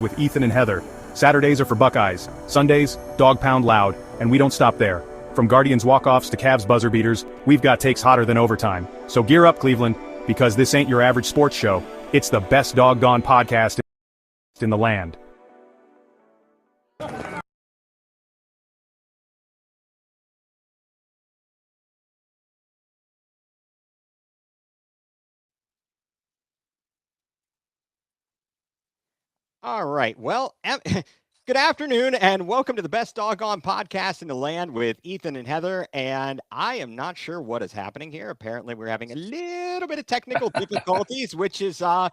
with Ethan and Heather. Saturdays are for Buckeyes, Sundays, dog pound loud, and we don't stop there. From Guardians walk-offs to Cavs buzzer beaters, we've got takes hotter than overtime. So gear up, Cleveland, because this ain't your average sports show. It's the best doggone podcast in the land. All right. Well, good afternoon and welcome to the best doggone podcast in the land with Ethan and Heather. And I am not sure what is happening here. Apparently, we're having a little bit of technical difficulties, which is, I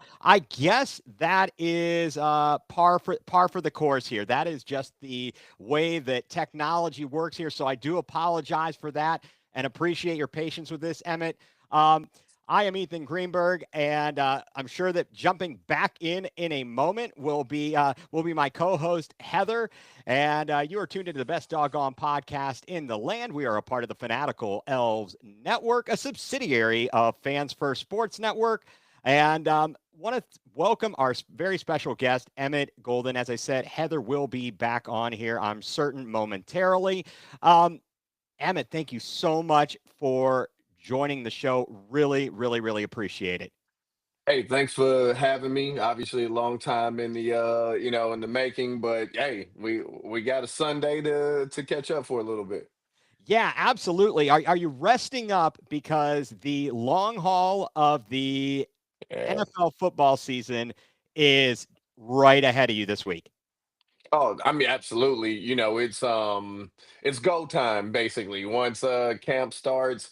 guess, that is par for the course here. That is just the way that technology works here. So I do apologize for that and appreciate your patience with this, Emmett. I am Ethan Greenberg, and I'm sure that jumping back in a moment will be my co-host Heather. And you are tuned into the best doggone podcast in the land. We are a part of the Fanatical Elves Network, a subsidiary of Fans First Sports Network, and want to welcome our very special guest Emmett Golden. As I said, Heather will be back on here, I'm certain, momentarily. Emmett, thank you so much for joining the show. Really, really, really appreciate it. Hey, thanks for having me. Obviously, a long time in the in the making, but hey, we got a Sunday to catch up for a little bit. Yeah, absolutely. Are you resting up because the long haul of the Yeah. NFL football season is right ahead of you this week? Oh, I mean, absolutely. It's go time basically. Once camp starts,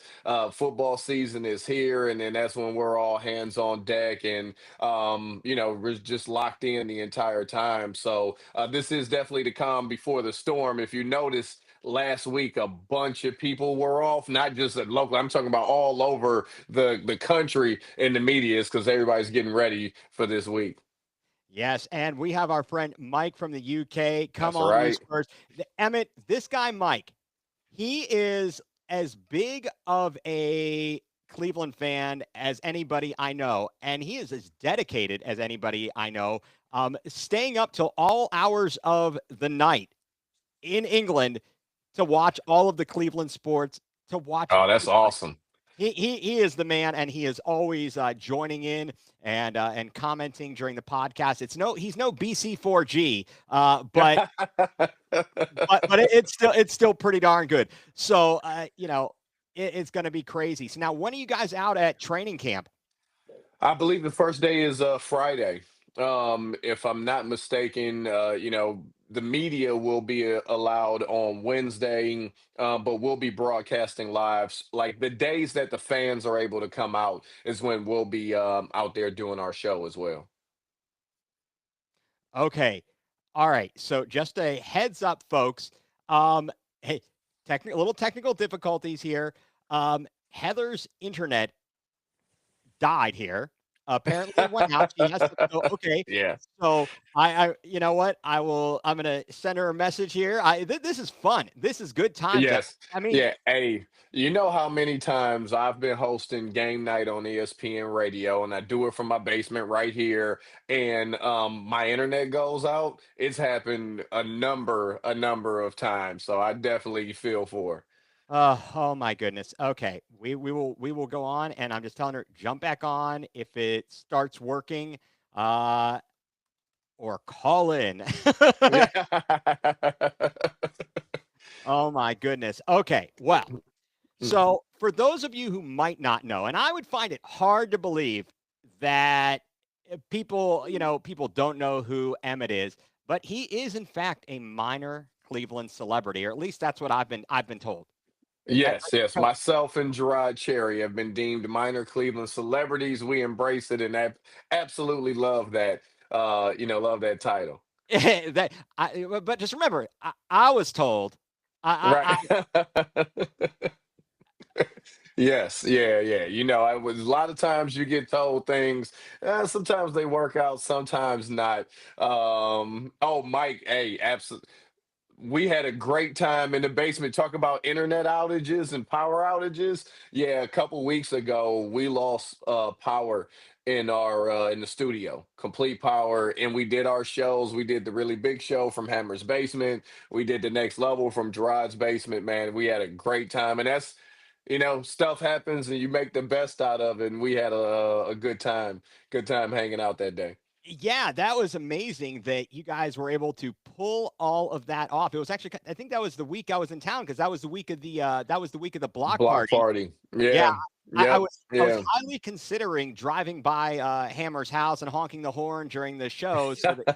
football season is here, and then that's when we're all hands on deck, and we're just locked in the entire time. So this is definitely the calm before the storm. If you notice. Last week, a bunch of people were off, not just at local. I'm talking about all over the country in the media, because everybody's getting ready for this week. Yes, and we have our friend Mike from the UK. Come That's on, right. loose first. Emmett, this guy Mike, he is as big of a Cleveland fan as anybody I know, and he is as dedicated as anybody I know. Staying up till all hours of the night in England to watch all of the Cleveland sports. To watch, Oh, that's awesome. he is the man, and he is always joining in and commenting during the podcast. He's no BC4G, but it's still pretty darn good. So it's going to be crazy. So now, when are you guys out at training camp? I believe the first day is Friday. If I'm not mistaken, the media will be allowed on Wednesday, but we'll be broadcasting live. Like the days that the fans are able to come out is when we'll be out there doing our show as well. Okay, all right. So just a heads up, folks. Hey, little technical difficulties here. Heather's internet died here. Apparently it went out. She has to go. Okay. Yeah. So you know what? I'm gonna send her a message here. This is fun. This is good times. Yes. I mean, Yeah. Hey, you know how many times I've been hosting game night on ESPN radio, and I do it from my basement right here, and my internet goes out. It's happened a number of times. So I definitely feel for. oh my goodness. Okay. We will go on, and I'm just telling her, jump back on if it starts working. Uh or call in. Yeah. Oh my goodness. Okay. Well, so for those of you who might not know, and I would find it hard to believe that people don't know who Emmett is, but he is in fact a minor Cleveland celebrity, or at least that's what I've been told. Is that Yes, yes. Myself and Gerard Cherry have been deemed minor Cleveland celebrities. We embrace it and absolutely love that. Love that title. right? But just remember, I was told. Right. I Yes, yeah, yeah. I was a lot of times you get told things. Sometimes they work out, sometimes not. Oh, Mike, hey, absolutely. we had a great time in the basement. Talk about internet outages and power outages. Yeah, a couple weeks ago we lost power in our in the studio, complete power, and we did our shows. We did the really big show from Hammer's basement. We did the next level from Gerard's basement. Man, we had a great time, and that's stuff happens and you make the best out of it. And we had a good time hanging out that day. Yeah, that was amazing that you guys were able to pull all of that off. It was actually, I think that was the week I was in town because that was the week of the block Block party. party. Yeah, Yeah. I Yep. was Yeah. highly considering driving by Hammer's house and honking the horn during the show so that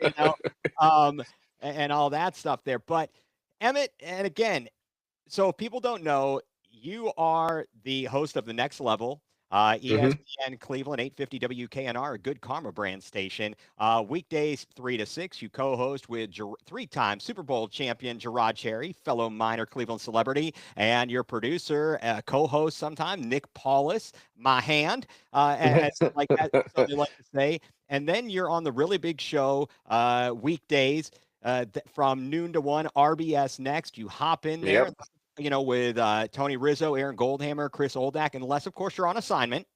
you know, um, and all that stuff there. But Emmett, and again, so if people don't know, you are the host of the Next Level, hmm ESPN Cleveland, 850 WKNR, a Good Karma brand station. Weekdays 3 to 6, you co-host with three-time Super Bowl champion Gerard Cherry, fellow minor Cleveland celebrity, and your producer, co-host sometime, Nick Paulus, my hand, so they like to say. And then you're on the really big show weekdays from noon to 1, RBS Next. You hop in there, Yep. with Tony Rizzo, Aaron Goldhammer, Chris Oldak, unless, of course, you're on assignment.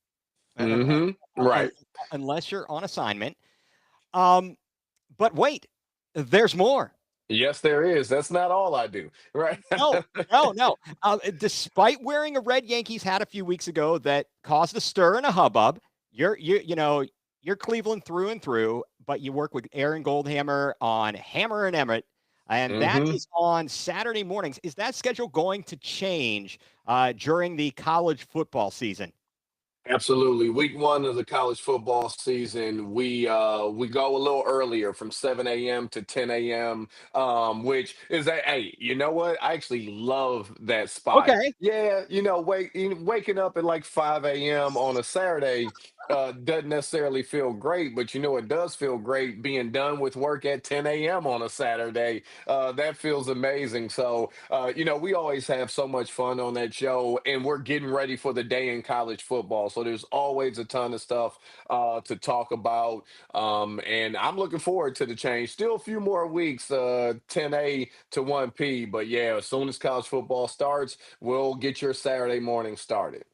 uh, uh, Right. unless you're on assignment. Um, but wait, there's more. Yes, there is. That's not all I do. Right. No, no, no. Despite wearing a red Yankees hat a few weeks ago that caused a stir and a hubbub, you're Cleveland through and through. But you work with Aaron Goldhammer on Hammer and Emmett, and that hmm is on Saturday mornings. Is that schedule going to change during the college football season? Absolutely. Week one of the college football season, we go a little earlier from 7 a.m. to 10 a.m. Which is a hey, you know what? I actually love that spot. Okay. Yeah, waking up at like 5 a.m. on a Saturday doesn't necessarily feel great, but it does feel great being done with work at 10 a.m. on a Saturday. That feels amazing. So we always have so much fun on that show, and we're getting ready for the day in college football. So there's always a ton of stuff to talk about, and I'm looking forward to the change. Still a few more weeks, 10 a to 1 p. But yeah, as soon as college football starts, we'll get your Saturday morning started.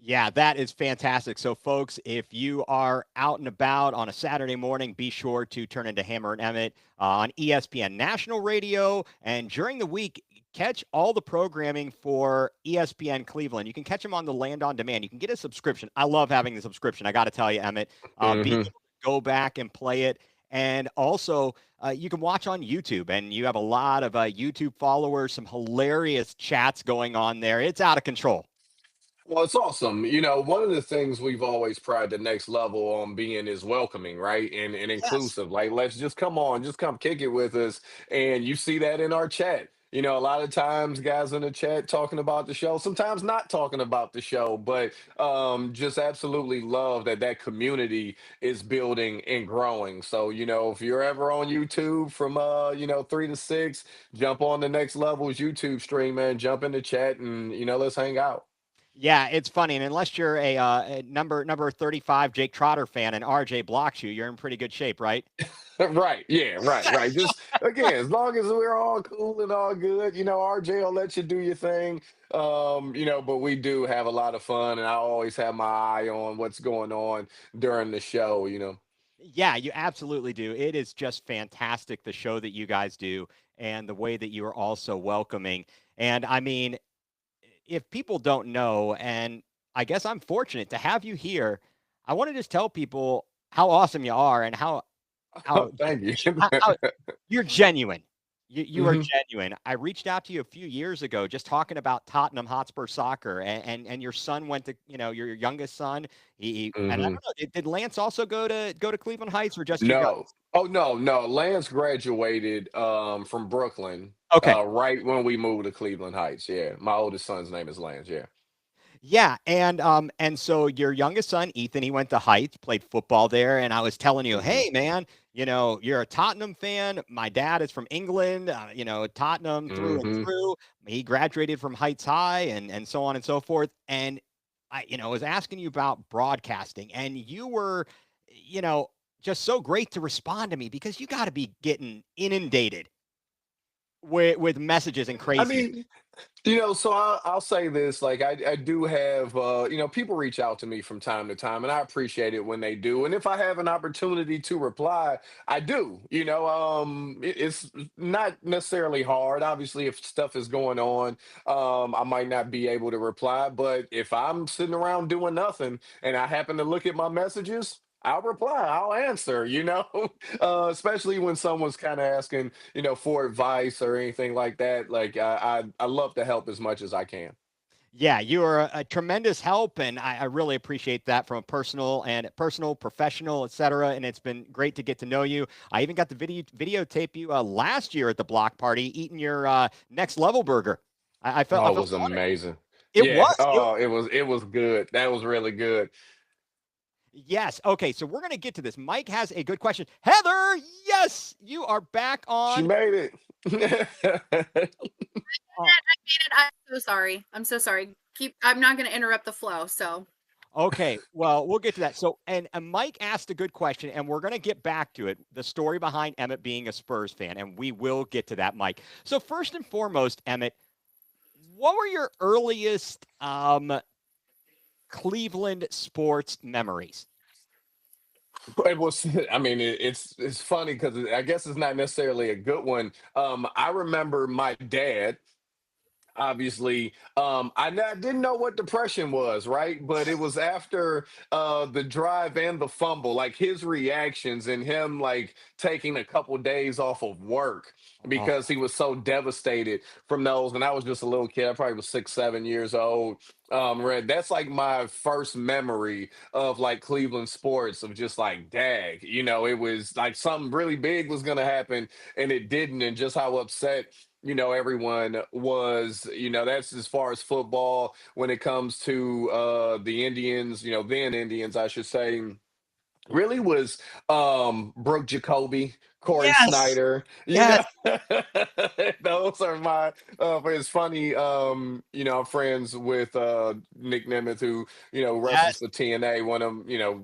Yeah, that is fantastic. So, folks, if you are out and about on a Saturday morning, be sure to turn into Hammer and Emmett on ESPN National Radio. And during the week, catch all the programming for ESPN Cleveland. You can catch them on the Land on Demand. You can get a subscription. I love having the subscription. I got to tell you, Emmett, being able hmm to go back and play it. And also, you can watch on YouTube, and you have a lot of YouTube followers, some hilarious chats going on there. It's out of control. Well, it's awesome. One of the things we've always prided the next level on being is welcoming, right? And Yes. inclusive. Like, let's just come on, just come kick it with us. And you see that in our chat. A lot of times guys in the chat talking about the show, sometimes not talking about the show, but just absolutely love that community is building and growing. So, if you're ever on YouTube from 3 to 6, jump on the next level's YouTube stream, man, jump in the chat and let's hang out. Yeah, it's funny, and unless you're a number 35 Jake Trotter fan and RJ blocks you, you're in pretty good shape, right? Right. Yeah. Right. Right. Just again, as long as we're all cool and all good, RJ will let you do your thing. But we do have a lot of fun, and I always have my eye on what's going on during the show. Yeah, you absolutely do. It is just fantastic the show that you guys do and the way that you are also welcoming. And I mean, if people don't know, and I guess I'm fortunate to have you here, I want to just tell people how awesome you are and how Thank you. how you're genuine. You are hmm genuine. I reached out to you a few years ago just talking about Tottenham Hotspur soccer, and your son went to, your youngest son. And I don't hmm know, did Lance also go to Cleveland Heights or just you guys? No. Oh no, no. Lance graduated from Brooklyn Okay. right when we moved to Cleveland Heights. Yeah. My oldest son's name is Lance. Yeah. Yeah, and so your youngest son, Ethan, he went to Heights, played football there, and I was telling you, hmm "Hey, man, you're a Tottenham fan. My dad is from England, Tottenham through and hmm through. He graduated from Heights High and so on and so forth." And I, was asking you about broadcasting, and you were, you know, just so great to respond to me because you got to be getting inundated with messages and I crazy. mean, so I'll say this, like I do have, people reach out to me from time to time, and I appreciate it when they do. And if I have an opportunity to reply, I do. It's not necessarily hard. Obviously, if stuff is going on, I might not be able to reply. But if I'm sitting around doing nothing and I happen to look at my messages, I'll reply. I'll answer. Especially when someone's kind of asking, for advice or anything like that. Like I love to help as much as I can. Yeah, you are a tremendous help, and I really appreciate that from a personal, professional, etc. And it's been great to get to know you. I even got to videotape you last year at the block party eating your next level burger. I Oh, it felt was honored. amazing. It Yeah. was. Oh, it was good. That was really good. Yes. Okay. So we're gonna get to this. Mike has a good question. Heather, yes, you are back She on. made it. uh, I'm so sorry. I'm so sorry. I'm not going to interrupt the flow. So Okay, well, we'll get to that. So, and Mike asked a good question, and we're going to get back to it. The story behind Emmett being a Spurs fan, and we will get to that, Mike. So, first and foremost, Emmett, what were your earliest Cleveland sports memories? It was. I mean, it's funny because I guess it's not necessarily a good one. I remember my dad. Obviously, I didn't know what depression was, right? But it was after the drive and the fumble, like his reactions and him like taking a couple days off of work Oh, because he was so devastated from those. And I was just a little kid. I probably was 6, 7 years old. Red. That's like my first memory of like Cleveland sports of just like, dag, it was like something really big was gonna happen and it didn't, and just how upset everyone was. That's as far as football. When it comes to the Indians, then Indians, I should say, really was Brooke Jacoby, Corey yes, Snyder. yes, Those are my it's funny, I'm friends with Nick Nemeth, who, wrestles yes. for TNA,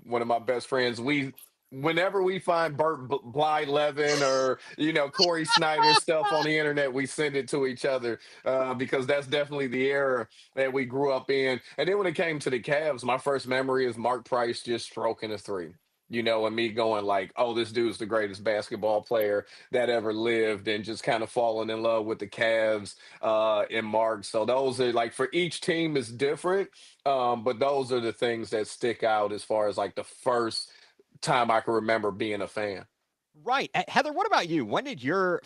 one of my best friends. Whenever we find Blythe Levin or Corey Snyder stuff on the internet, we send it to each other because that's definitely the era that we grew up in. And then when it came to the Cavs, my first memory is Mark Price just stroking a three. And me going like, "Oh, this dude's the greatest basketball player that ever lived," and just kind of falling in love with the Cavs and Mark. So those are like, for each team is different, but those are the things that stick out as far as like the first time I can remember being a fan. Right. Heather, what about you? When did your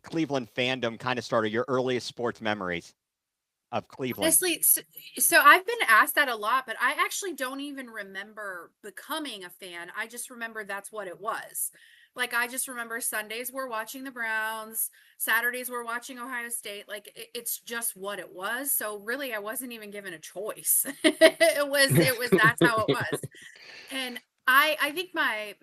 Cleveland fandom kind of start, or your earliest sports memories of Cleveland? honestly, so I've been asked that a lot, but I actually don't even remember becoming a fan. I just remember that's what it was. Like, I just remember Sundays we're watching the Browns, Saturdays we're watching Ohio State. Like, it's just what it was. So really, I wasn't even given a choice. It was that's how it was. And I think my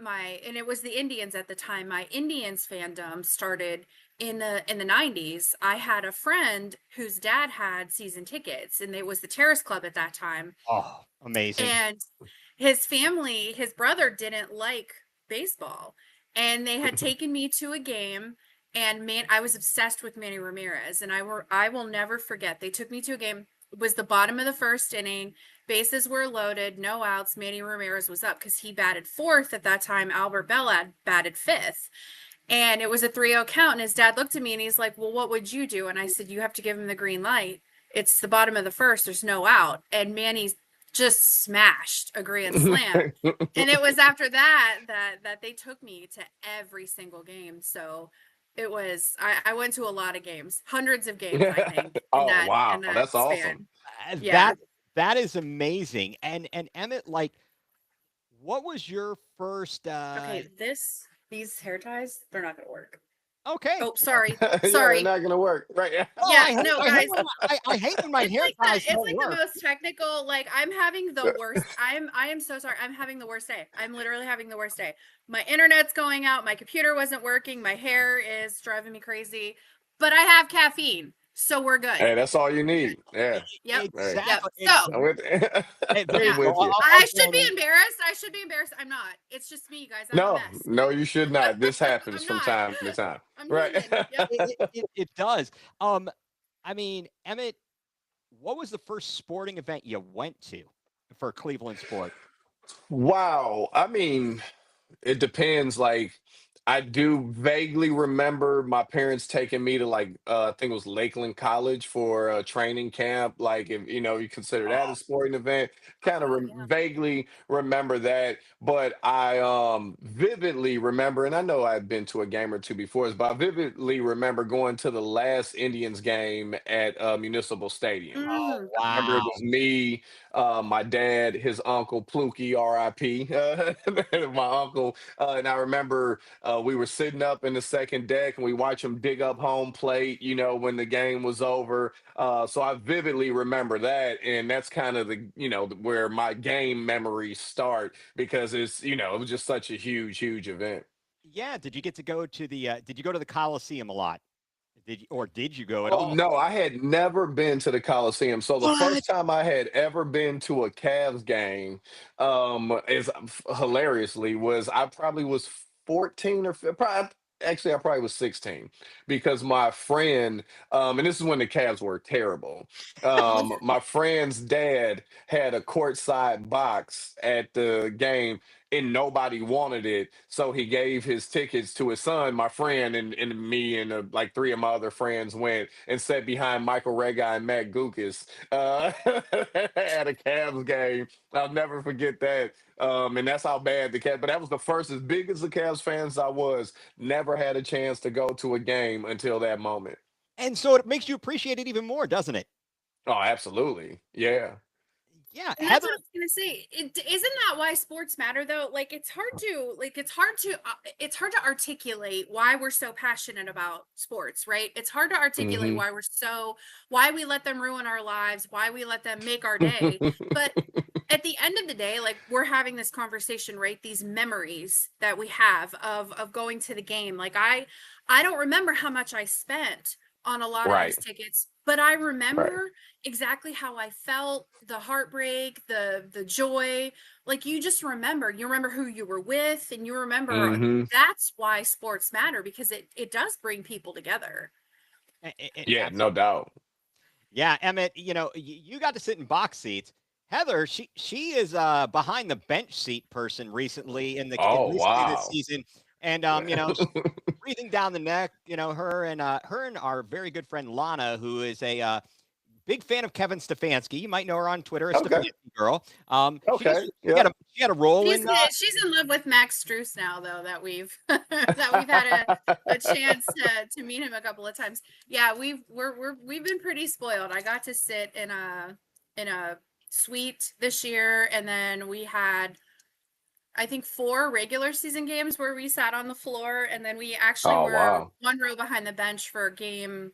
and it was the Indians at the time. My Indians fandom started in the 90s. I had a friend whose dad had season tickets, and it was the Terrace Club at that time. Oh, amazing. And his family, his brother didn't like baseball, and they had taken me to a game. And man, I was obsessed with Manny Ramirez, and I will never forget. They took me to a game. It was the bottom of the first inning. Bases were loaded, no outs. Manny Ramirez was up because he batted fourth at that time. Albert Bella batted fifth. And it was a 3-0 count. And his dad looked at me and he's like, "Well, what would you do?" And I said, "You have to give him the green light. It's the bottom of the first. There's no out." And Manny's just smashed a grand slam. And it was after that they took me to every single game. So it was, I went to a lot of games, hundreds of games, I think, in Oh, that wow, in that that's awesome. span. Uh, Yeah. That that is amazing. And Emmett, like, what was your first? Okay, these hair ties, they're not gonna work. Okay. Oh, sorry. Yeah, they're Sorry. not gonna work, right? Oh, Yeah, I hate, no, I hate guys. when I hate when my It's hair like ties it's don't like the work. most technical. Like, I'm having the worst. I am so sorry. I'm having the worst day. I'm literally having the worst day. My internet's going out. My computer wasn't working. My hair is driving me crazy. But I have caffeine, so we're good. Hey, that's all you need. Yeah. Yep. Hey, Yep. Exactly. So I'm with, There you I'm yeah, go. with you. I I'll should join be in. embarrassed. I should be embarrassed. I'm not. It's just me, guys. I'm a No, mess. no, you should not. This happens I'm from not. time to time. I'm Right. Yep. It does. Um, I mean, Emmett, what was the first sporting event you went to for Cleveland sport? Wow. I mean, it depends. Like, I do vaguely remember my parents taking me to like I think it was Lakeland College for a training camp. Like, if you consider that a Oh, sporting event, kind of Oh yeah. vaguely remember that. But I vividly remember, and I know I've been to a game or two before, but I vividly remember going to the last Indians game at Municipal Stadium. oh, Mm. Remember, it wow. was me, my dad, his uncle Pluki, R.I.P. My uncle, and I remember we were sitting up in the second deck and we watched him dig up home plate. When the game was over. So I vividly remember that, and that's kind of where my game memories start because it was just such a huge, huge event. Yeah, did you get to go to the did you go to the Coliseum a lot? Did you go at Oh all? no, I had never been to the Coliseum. So the What? first time I had ever been to a Cavs game, is hilariously was I probably was 14 or actually I probably was 16 because my friend, and this is when the Cavs were terrible. Oh My friend's dad had a courtside box at the game and nobody wanted it. So he gave his tickets to his son, my friend, and me and like three of my other friends went and sat behind Michael Rega and Matt Gukas at a Cavs game. I'll never forget that. And that's how bad the Cavs, but that was the first, as big as the Cavs fans I was, never had a chance to go to a game until that moment. And so it makes you appreciate it even more, doesn't it? Oh, absolutely. Yeah. Yeah, And that's Heather. what I was gonna say. Isn't that why sports matter though? Like it's hard to articulate why we're so passionate about sports, right? It's hard to articulate Hmm. why we let them ruin our lives, why we let them make our day. But at the end of the day, like we're having this conversation, right? These memories that we have of going to the game. Like I don't remember how much I spent on a lot of those Right. tickets, but I Right. remember exactly how I felt, the heartbreak, the joy. Like you remember who you were with, and you remember Hmm. that's why sports matter because it does bring people together. Yeah, no Absolutely. doubt. Yeah, Emmett, you got to sit in box seats. Heather, she is behind the bench seat person recently Oh recently this wow. season. And breathing down the neck, her and our very good friend Lana, who is a big fan of Kevin Stefanski. You might know her on Twitter as Okay. Stefanski Girl. Okay. She Yeah. had a role She's in she's in love with Max Struess now, though, that we've that we've had a chance to meet him a couple of times. Yeah, we've been pretty spoiled. I got to sit in a suite this year, and then we had I think 4 regular season games where we sat on the floor, and then we actually Oh were wow. one row behind the bench for game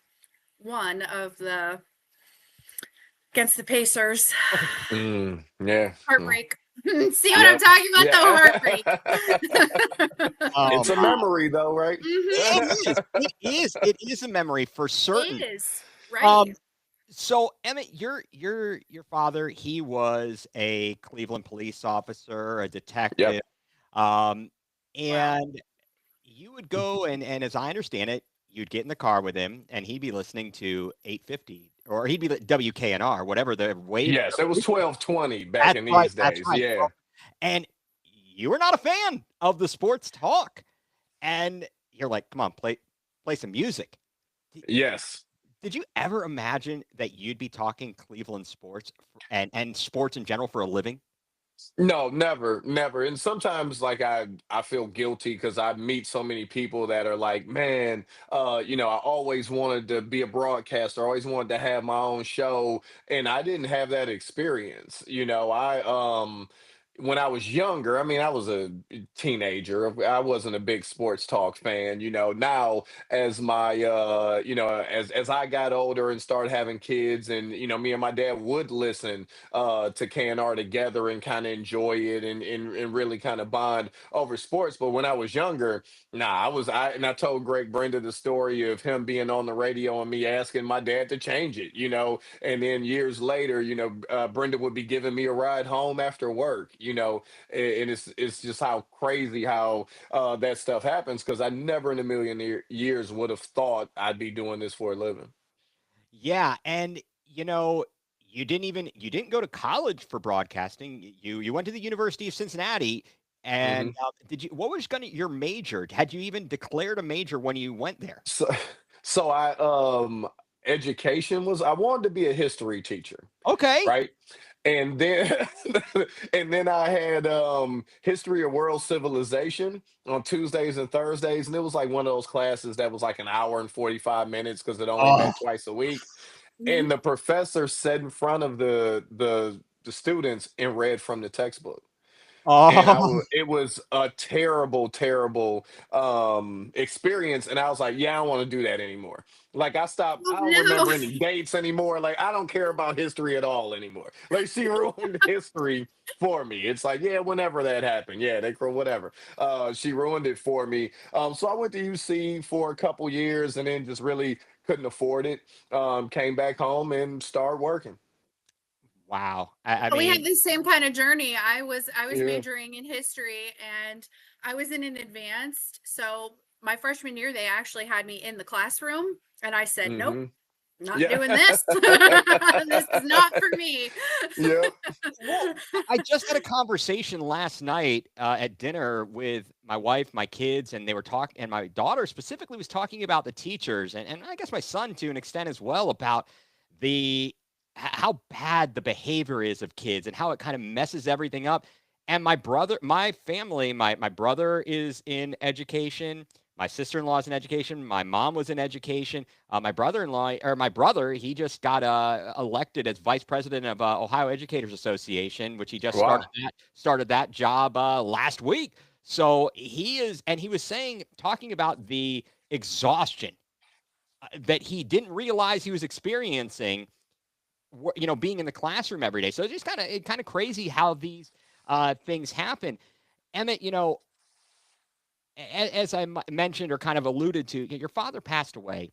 1 of the against the Pacers. Yeah. Heartbreak. See what I'm Yep. talking about? Yeah. The heartbreak. oh It's a my. memory though, right? Hmm. It is a memory for certain. Is right. Um so Emmett, your father, he was a Cleveland police officer, a detective. Yep. Um Wow. and you would go and as I understand it, you'd get in the car with him and he'd be listening to 850 or he'd be WKNR, whatever the wave. Yes, it was 1220 back That's in right. these That's days. right. Yeah. And you were not a fan of the sports talk. And you're like, come on, play some music. Did, Yes. did you ever imagine that you'd be talking Cleveland sports and sports in general for a living? No, never, never. And sometimes like I feel guilty because I meet so many people that are like, man, I always wanted to be a broadcaster, I always wanted to have my own show, and I didn't have that experience. I when I was younger, I mean, I was a teenager. I wasn't a big sports talk fan. Now as my as I got older and started having kids, and me and my dad would listen to KNR together and kind of enjoy it and really kind of bond over sports. But when I was younger, nah, and I told Greg Brenda the story of him being on the radio and me asking my dad to change it, and then years later, Brenda would be giving me a ride home after work, and it's just how crazy how that stuff happens because I never in a million years would have thought I'd be doing this for a living. Yeah, and you didn't go to college for broadcasting. You went to the University of Cincinnati, and hmm did you? What was your major? Had you even declared a major when you went there? So, so education was I wanted to be a history teacher, Okay. right? And then and then I had history of world civilization on Tuesdays and Thursdays, and it was like one of those classes that was like an hour and 45 minutes because it only Oh, met twice a week. Mhm. And the professor sat in front of the students and read from the textbook. And oh, it was a terrible, terrible experience. And I was like, yeah, I don't want to do that anymore. Like I don't Oh remember no. any dates anymore. Like I don't care about history at all anymore. Like she ruined history for me. It's like, yeah, whenever that happened. Yeah, they whatever. She ruined it for me. So I went to UC for a couple years and then just really couldn't afford it. Came back home and started working. wow. I We had mean, the same kind of journey. I was Yeah. majoring in history, and I was in an advanced. So my freshman year, they actually had me in the classroom, and I said, "Nope, hmm not Yeah. doing this. This is not for me." Yep. well, I just had a conversation last night at dinner with my wife, my kids, and they were talking, and my daughter specifically was talking about the teachers, and I guess my son to an extent as well about the how bad the behavior is of kids and how it kind of messes everything up. And my family, my brother is in education. My sister-in-law is in education. My mom was in education. My brother-in-law or my brother, he just got elected as vice president of Ohio Educators Association, which he just Wow. started that job last week. So he is, and he was talking about the exhaustion that he didn't realize he was experiencing, being in the classroom every day. So it's just kind of crazy how these things happen. Emmett, as I mentioned or kind of alluded to, your father passed away.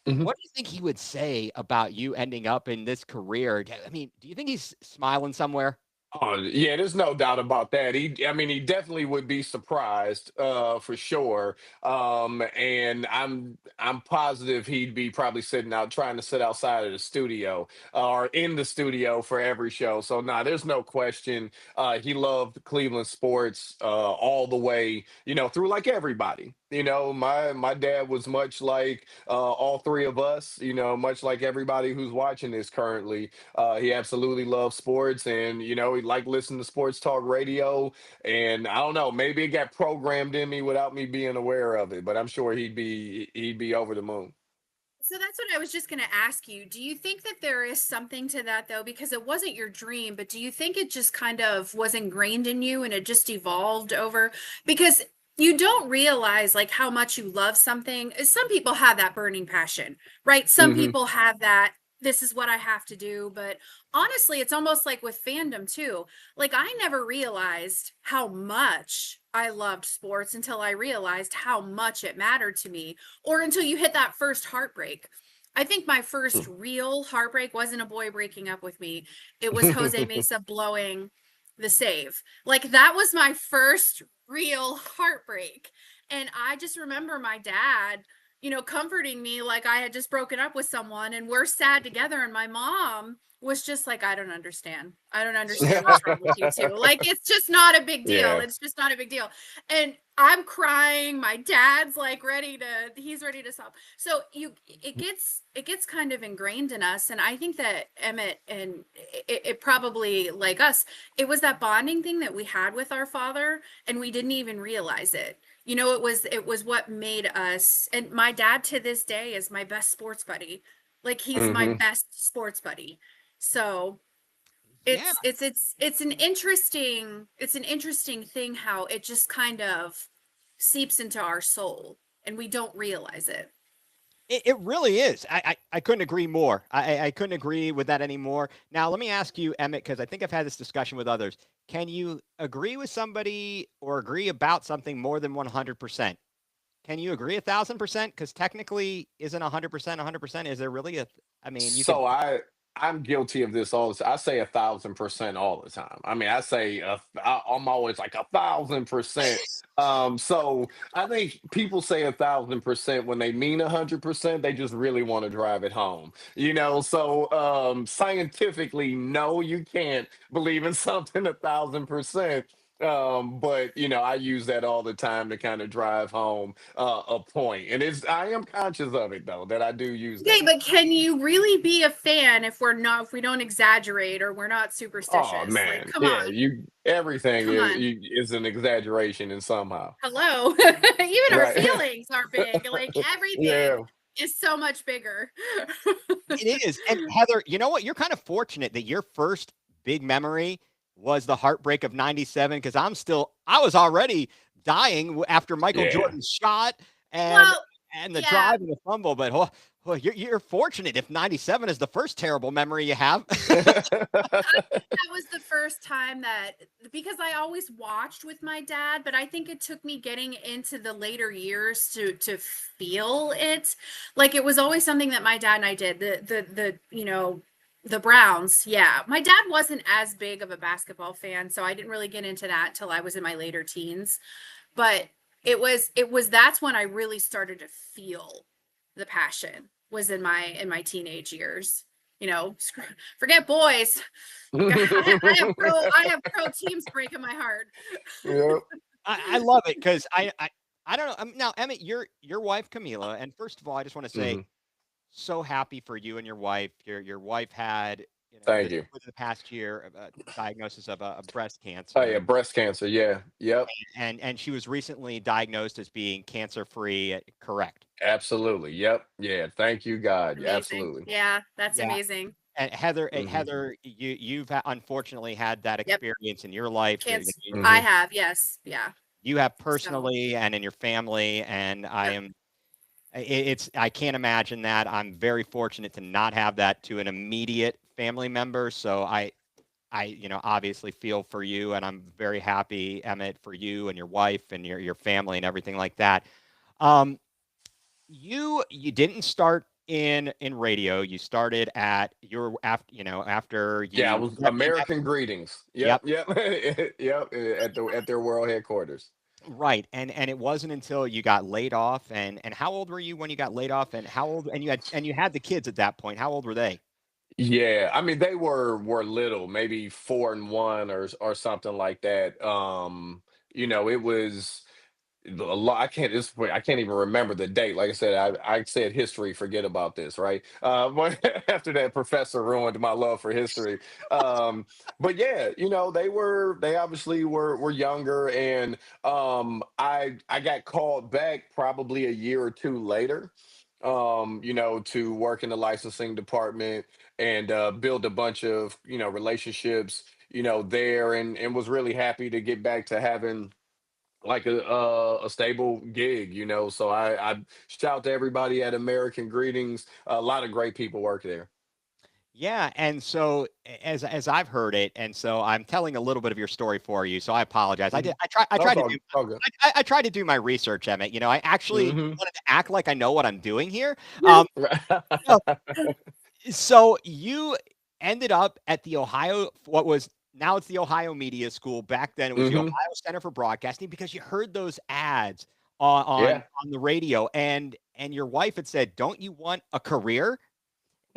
Mhm. What do you think he would say about you ending up in this career? I mean, do you think he's smiling somewhere? Oh, yeah, there's no doubt about that. I mean, he definitely would be surprised, for sure. And I'm positive he'd be probably sitting out trying to sit outside of the studio or in the studio for every show. So nah, there's no question. He loved Cleveland sports all the way, through like everybody. My dad was much like all three of us, much like everybody who's watching this currently. He absolutely loves sports, and he liked listening to sports talk radio. And I don't know, maybe it got programmed in me without me being aware of it. But I'm sure he'd be over the moon. So that's what I was just going to ask you. Do you think that there is something to that though? Because it wasn't your dream, but do you think it just kind of was ingrained in you and it just evolved over? Because you don't realize like how much you love something. Some people have that burning passion, right? Some hmm people have that, this is what I have to do. But honestly, it's almost like with fandom too. Like I never realized how much I loved sports until I realized how much it mattered to me, or until you hit that first heartbreak. I think my first real heartbreak wasn't a boy breaking up with me. It was Jose Mesa blowing the save. Like that was my first real heartbreak. And I just remember my dad, comforting me like I had just broken up with someone and we're sad together. And my mom was just like, I don't understand. I don't understand what's wrong with you two. Like, it's just not a big deal. Yeah. It's just not a big deal. And I'm crying. My dad's like he's ready to stop. So it gets kind of ingrained in us. And I think that Emmett and it probably like us, it was that bonding thing that we had with our father and we didn't even realize it. It was what made us, and my dad to this day is my best sports buddy. Like he's my hmm best sports buddy. So Yeah. it's an interesting thing how it just kind of seeps into our soul and we don't realize it. It really is. I couldn't agree more. I couldn't agree with that anymore. Now, let me ask you, Emmett, because I think I've had this discussion with others. Can you agree with somebody or agree about something more than 100%? Can you agree 1,000%? Because technically, isn't 100% 100%? Is there really I mean, you could. So I'm guilty of this all the time. I say 1,000% all the time. I mean, I'm always like 1,000%. So I think people say 1,000% when they mean 100%. They just really want to drive it home, So scientifically, no, you can't believe in something 1,000%. But I use that all the time to kind of drive home a point, and I am conscious of it though that I do use Okay, that. but can you really be a fan if we don't exaggerate or we're not Oh superstitious? Like, man, come yeah, on, everything come on. is an exaggeration in somehow, Hello. Even our right? feelings are big. Like everything Yeah. is so much bigger. It is. And Heather, you know what? You're kind of fortunate that your first big memory was the heartbreak of 97 because I was already dying after Michael Yeah. Jordan's shot and Well, and the yeah, drive and the fumble. But you're fortunate if 97 is the first terrible memory you have. that was the first time that because I always watched with my dad, but I think it took me getting into the later years to feel it. Like it was always something that my dad and I did. The Browns. Yeah. My dad wasn't as big of a basketball fan, so I didn't really get into that till I was in my later teens. But it was that's when I really started to feel the passion was in my teenage years. Forget boys. I have pro teams breaking my heart. Yep. I love it because I don't know. Now, Emmett, your wife Camila, and first of all, I just want to say Mhm. so happy for you and your wife. Your wife had, Thank just you. within the past year, a diagnosis of a breast Oh yeah, cancer, breast cancer. Yeah. Yep. and she was recently diagnosed as being cancer free. Correct? Absolutely. Yep. Yeah. Thank you, God. Yeah, Amazing. absolutely. Yeah, that's Yeah. amazing. And Heather, Hmm. you've unfortunately had that Yep. experience in your life. Can't I Hmm. have, yes. Yeah. You have So personally and in your family, and yep. I can't imagine that. I'm very fortunate to not have that to an immediate family member. So I obviously feel for you, and I'm very happy, Emmett, for you and your wife and your family and everything like that. Um, you didn't start in radio. You started at your after Yeah, I you was met me. American Greetings. Yep. Yep. Yep. Yep. At their world headquarters. Right. And it wasn't until you got laid off, and how old were you when you got laid off, and how old and you had the kids at that point. How old were they? Yeah, I mean they were little, maybe 4 and 1 or something like that. It was a lot. I can't even remember the date. Like I said, I said history. Forget about this, right? But after that, professor ruined my love for history. But yeah, they obviously were younger, and I got called back probably a year or two later. To work in the licensing department and build a bunch of relationships, there, and was really happy to get back to having like a stable gig, So I shout to everybody at American Greetings. A lot of great people work there. Yeah, and so as I've heard it, and so I'm telling a little bit of your story for you. So I apologize. Mhm. I No, it's tried to do all good. I tried to do my research, Emmett. I actually Hmm. wanted to act like I know what I'm doing here. So, so you ended up at the Ohio, what was now it's the Ohio Media School. Back then, it was the Hmm. Ohio Center for Broadcasting because you heard those ads on Yeah. on the radio, and your wife had said, "Don't you want a career?"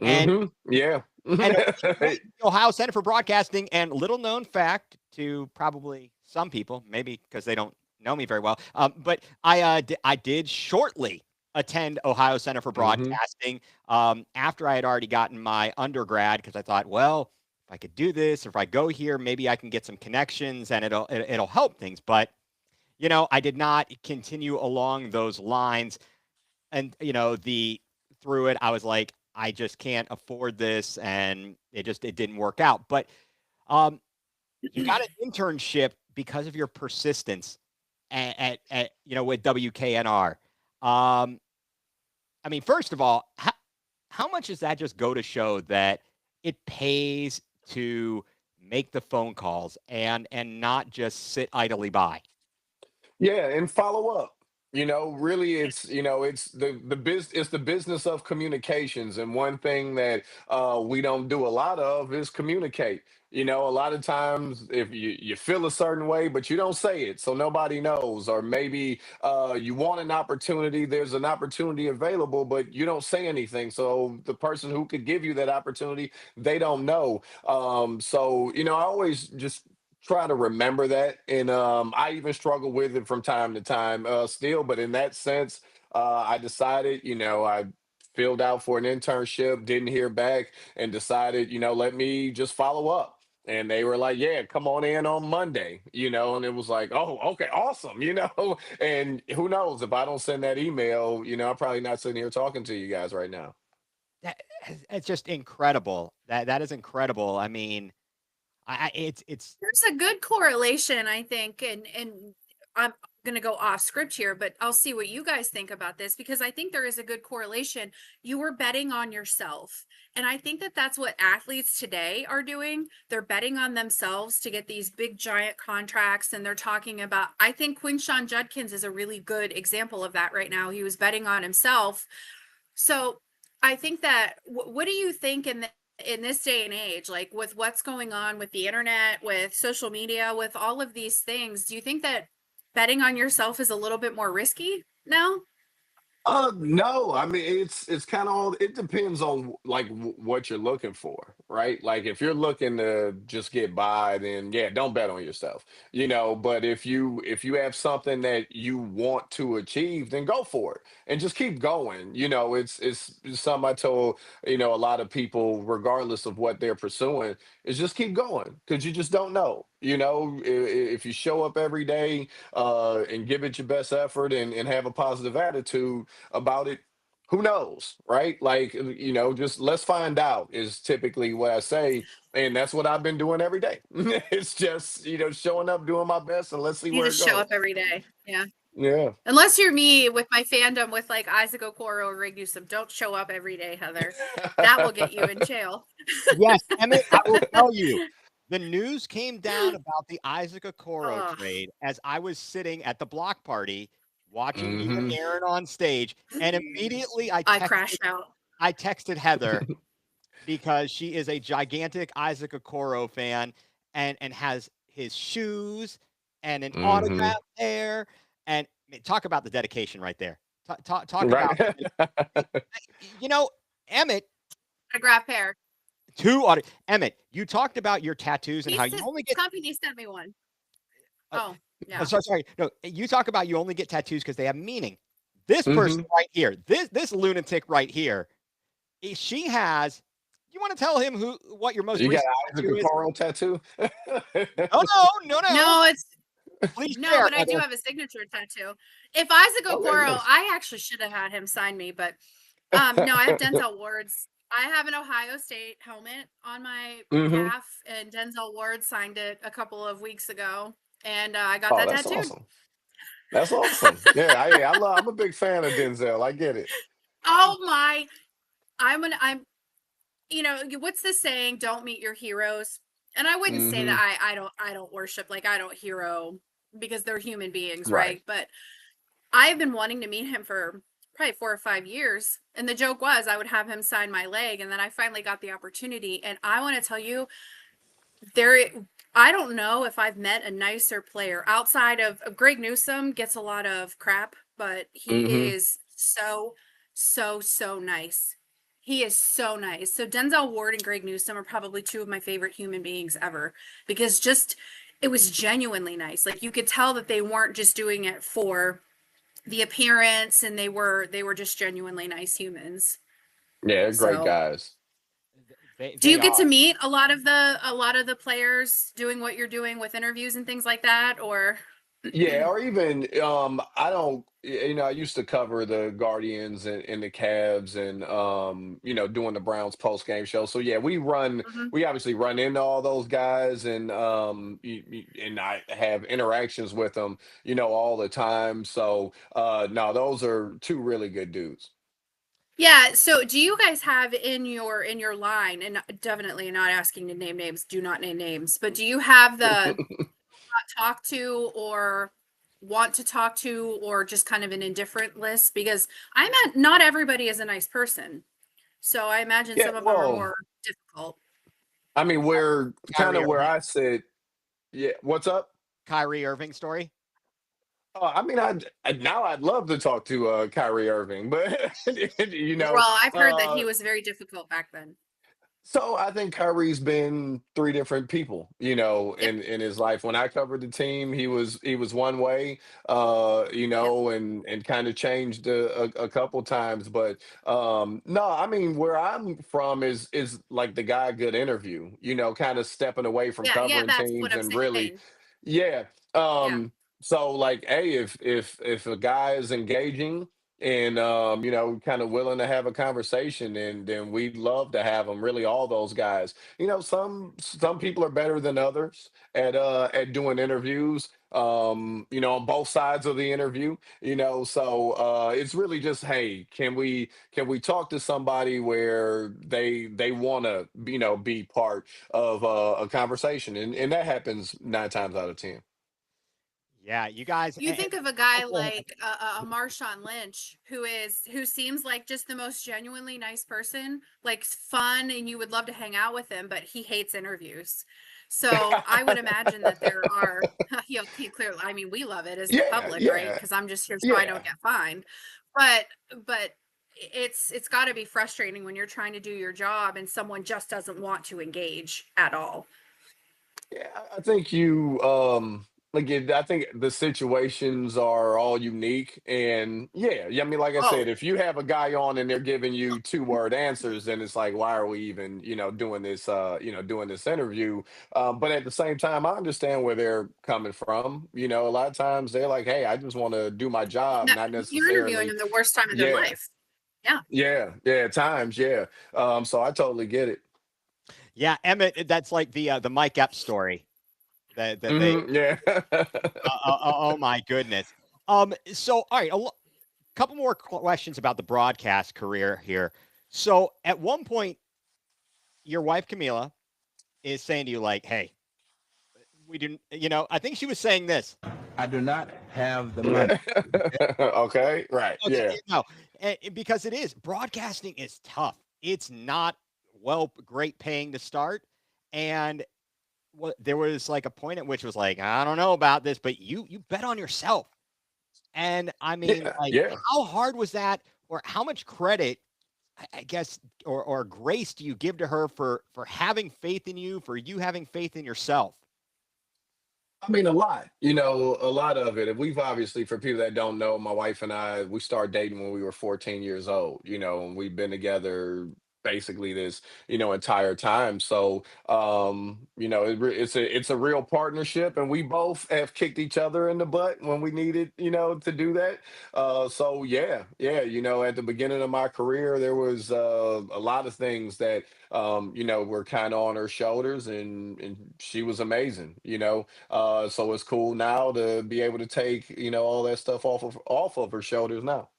And Yeah. and right, the Ohio Center for Broadcasting, and little known fact to probably some people, maybe because they don't know me very well, but I did shortly attend Ohio Center for Hmm. Broadcasting after I had already gotten my undergrad because I thought, well, if I could do this, or if I go here, maybe I can get some connections and it'll help things. But I did not continue along those lines, and the through it I was like, I just can't afford this, and it didn't work out. But um you got an internship because of your persistence at with WKNR. I mean, first of all, how much does that just go to show that it pays to make the phone calls and not just sit idly by? Yeah, and follow up. Really, it's the business of communications, and one thing that we don't do a lot of is communicate. A lot of times, if you feel a certain way, but you don't say it, so nobody knows, or maybe you want an opportunity, there's an opportunity available, but you don't say anything, so the person who could give you that opportunity, they don't know. So I always just try to remember that, and I even struggle with it from time to time still, but in that sense, I decided, I filled out for an internship, didn't hear back, and decided, let me just follow up. And they were like, yeah, come on in on Monday, and it was like, oh, okay, awesome, and who knows, if I don't send that email, I'm probably not sitting here talking to you guys right now. That it's just incredible. That is incredible. I mean, it's There's a good correlation, I think, and I'm going to go off script here, but I'll see what you guys think about this, because I think there is a good correlation. You were betting on yourself. And I think that that's what athletes today are doing. They're betting on themselves to get these big giant contracts. And they're talking about, I think Quinshawn Judkins is a really good example of that right now. He was betting on himself. So I think that, what do you think in this day and age, like with what's going on with the internet, with social media, with all of these things, do you think that betting on yourself is a little bit more risky now? No, I mean it's kind of all, it depends on like what you're looking for, right? Like if you're looking to just get by, then yeah, don't bet on yourself, But if you have something that you want to achieve, then go for it and just keep going. It's something I told a lot of people, regardless of what they're pursuing, is just keep going because you just don't know. If you show up every day and give it your best effort and have a positive attitude about it, who knows, right? Like, just let's find out is typically what I say. And that's what I've been doing every day. It's just, showing up, doing my best, and let's see You where it just show goes. up every day. Yeah. Yeah. Unless you're me with my fandom with like Isaac Okoro or Greg Newsome. Don't show up every day, Heather. That will get you in jail. yes, Emmett, I will tell you. The news came down about the Isaac Okoro Oh, trade as I was sitting at the block party watching you and Hmm. Aaron on stage, and immediately I crashed out. I texted Heather because she is a gigantic Isaac Okoro fan and has his shoes and an Hmm. autograph there. And talk about the dedication right there. Talk Right. about, you know, Emmett, Autograph pair. Emmett, you talked about your tattoos and how you His only get. company sent me one. Uh, Oh, yeah. sorry. No, you talk about you only get tattoos because they have meaning. This person Hmm. right here, this lunatic right here, she has. You want to tell him what your most You got recent Isaac tattoo is? Okoro tattoo? No. No, it's Please no, share, but I do Heather. have a signature tattoo. If Isaac Okay, Okoro, nice. I actually should have had him sign me, but no, I have Denzel Ward's. I have an Ohio State helmet on my Hmm. calf, and Denzel Ward signed it a couple of weeks ago, and I got Oh, that that's tattooed. awesome. That's awesome. Yeah, I'm a big fan of Denzel. I get it. Oh my! I'm. What's the saying? Don't meet your heroes. And I wouldn't say Hmm. that I don't worship, like I don't hero, because they're human beings, Right. right? But I've been wanting to meet him for probably 4 or 5 years. And the joke was I would have him sign my leg. And then I finally got the opportunity. And I want to tell you, there, I don't know if I've met a nicer player outside of Greg Newsome gets a lot of crap, but he Hmm. is so nice. He is so nice. So Denzel Ward and Greg Newsome are probably two of my favorite human beings ever, because just it was genuinely nice. Like you could tell that they weren't just doing it for the appearance, and they were just genuinely nice humans. Yeah, great So guys. do They you get to are. meet a lot of the players doing what you're doing with interviews and things like that, or Yeah, or even I don't I used to cover the Guardians and the Cavs and doing the Browns post game show. So yeah, Mhm. we obviously run into all those guys and and I have interactions with them, all the time. So no, those are two really good dudes. Yeah, so do you guys have in your line, and definitely not asking to name names, do not name names, but do you have the not talk to or want to talk to, or just kind of an indifferent list? Because not everybody is a nice person. So I imagine Yeah, some of them are well, more difficult. I mean, we're kind Kyrie of where Irving, I sit. Yeah, what's up? Kyrie Irving story. Oh, I mean, now I'd love to talk to Kyrie Irving, but you know, Well, I've heard that uh, he was very difficult back then. so I think Kyrie's been three different people, Yep. in his life. When I covered the team, he was one way, Yep. and kind of changed a couple times. But no, I mean, where I'm from is like the guy good interview, kind of stepping away from Yeah. Yeah. covering That's what teams I'm and really, saying. yeah. Yeah. So like, hey, if a guy is engaging and kind of willing to have a conversation, and then we'd love to have them, really, all those guys. Some people are better than others at doing interviews, on both sides of the interview, so it's really just, hey, can we talk to somebody where they want to be part of a conversation, and that happens 9 times out of 10. Yeah, you guys. You think of a Oh, guy go ahead. like Marshawn Lynch, who seems like just the most genuinely nice person, like fun, and you would love to hang out with him, but he hates interviews. So I would imagine that there are, clearly. I mean, we love it as the Yeah, public, right? yeah, Because I'm just here so I yeah. don't get fined. But but it's got to be frustrating when you're trying to do your job and someone just doesn't want to engage at all. Yeah, I think I think the situations are all unique, and yeah, I mean, like I Oh, said, if you have a guy on and they're giving you two-word answers, then it's like, why are we even, doing this interview? But at the same time, I understand where they're coming from. A lot of times they're like, hey, I just want to do my job, that, not you're interviewing necessarily. in the worst time of their Yeah, life. Yeah. yeah, yeah. At times, yeah. So I totally get it. Yeah, Emmett. That's like the Mike Epps story. That they. Yeah. Oh my goodness. So all right, couple more questions about the broadcast career here. So at one point, your wife Camila is saying to you like, "Hey, we didn't." I think she was saying this. I do not have the money. Okay, right. Okay, Yeah. no, because it is broadcasting is tough. It's not great paying to start, and there was like a point at which was like, I don't know about this, but you bet on yourself. And I mean, Yeah. like, Yeah. how hard was that, or how much credit, I guess, or grace do you give to her for having faith in you, for you having faith in yourself? I mean, a lot, a lot of it. And we've obviously, for people that don't know, my wife and I, we started dating when we were 14 years old, and we've been together basically this, entire time. So, it's a real partnership, and we both have kicked each other in the butt when we needed, to do that. So yeah, yeah, at the beginning of my career, there was a lot of things that, were kind of on her shoulders, and she was amazing, so it's cool now to be able to take, all that stuff off of her shoulders now.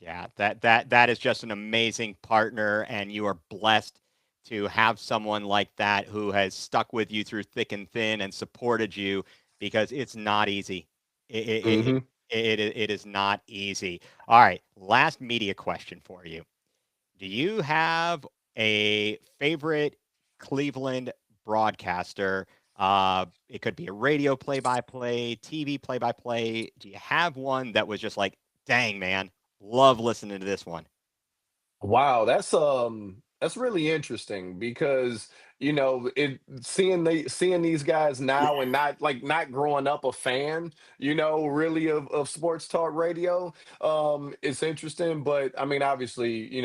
Yeah, that is just an amazing partner, and you are blessed to have someone like that who has stuck with you through thick and thin and supported you because it's not easy. It it it, Hmm. it is not easy. All right, last media question for you. Do you have a favorite Cleveland broadcaster? It could be a radio play-by-play, TV play-by-play. Do you have one that was just like, dang man, love listening to this one? Wow, that's really interesting because seeing these guys now, and not growing up a fan, really, of sports talk radio. It's interesting, but I mean, obviously,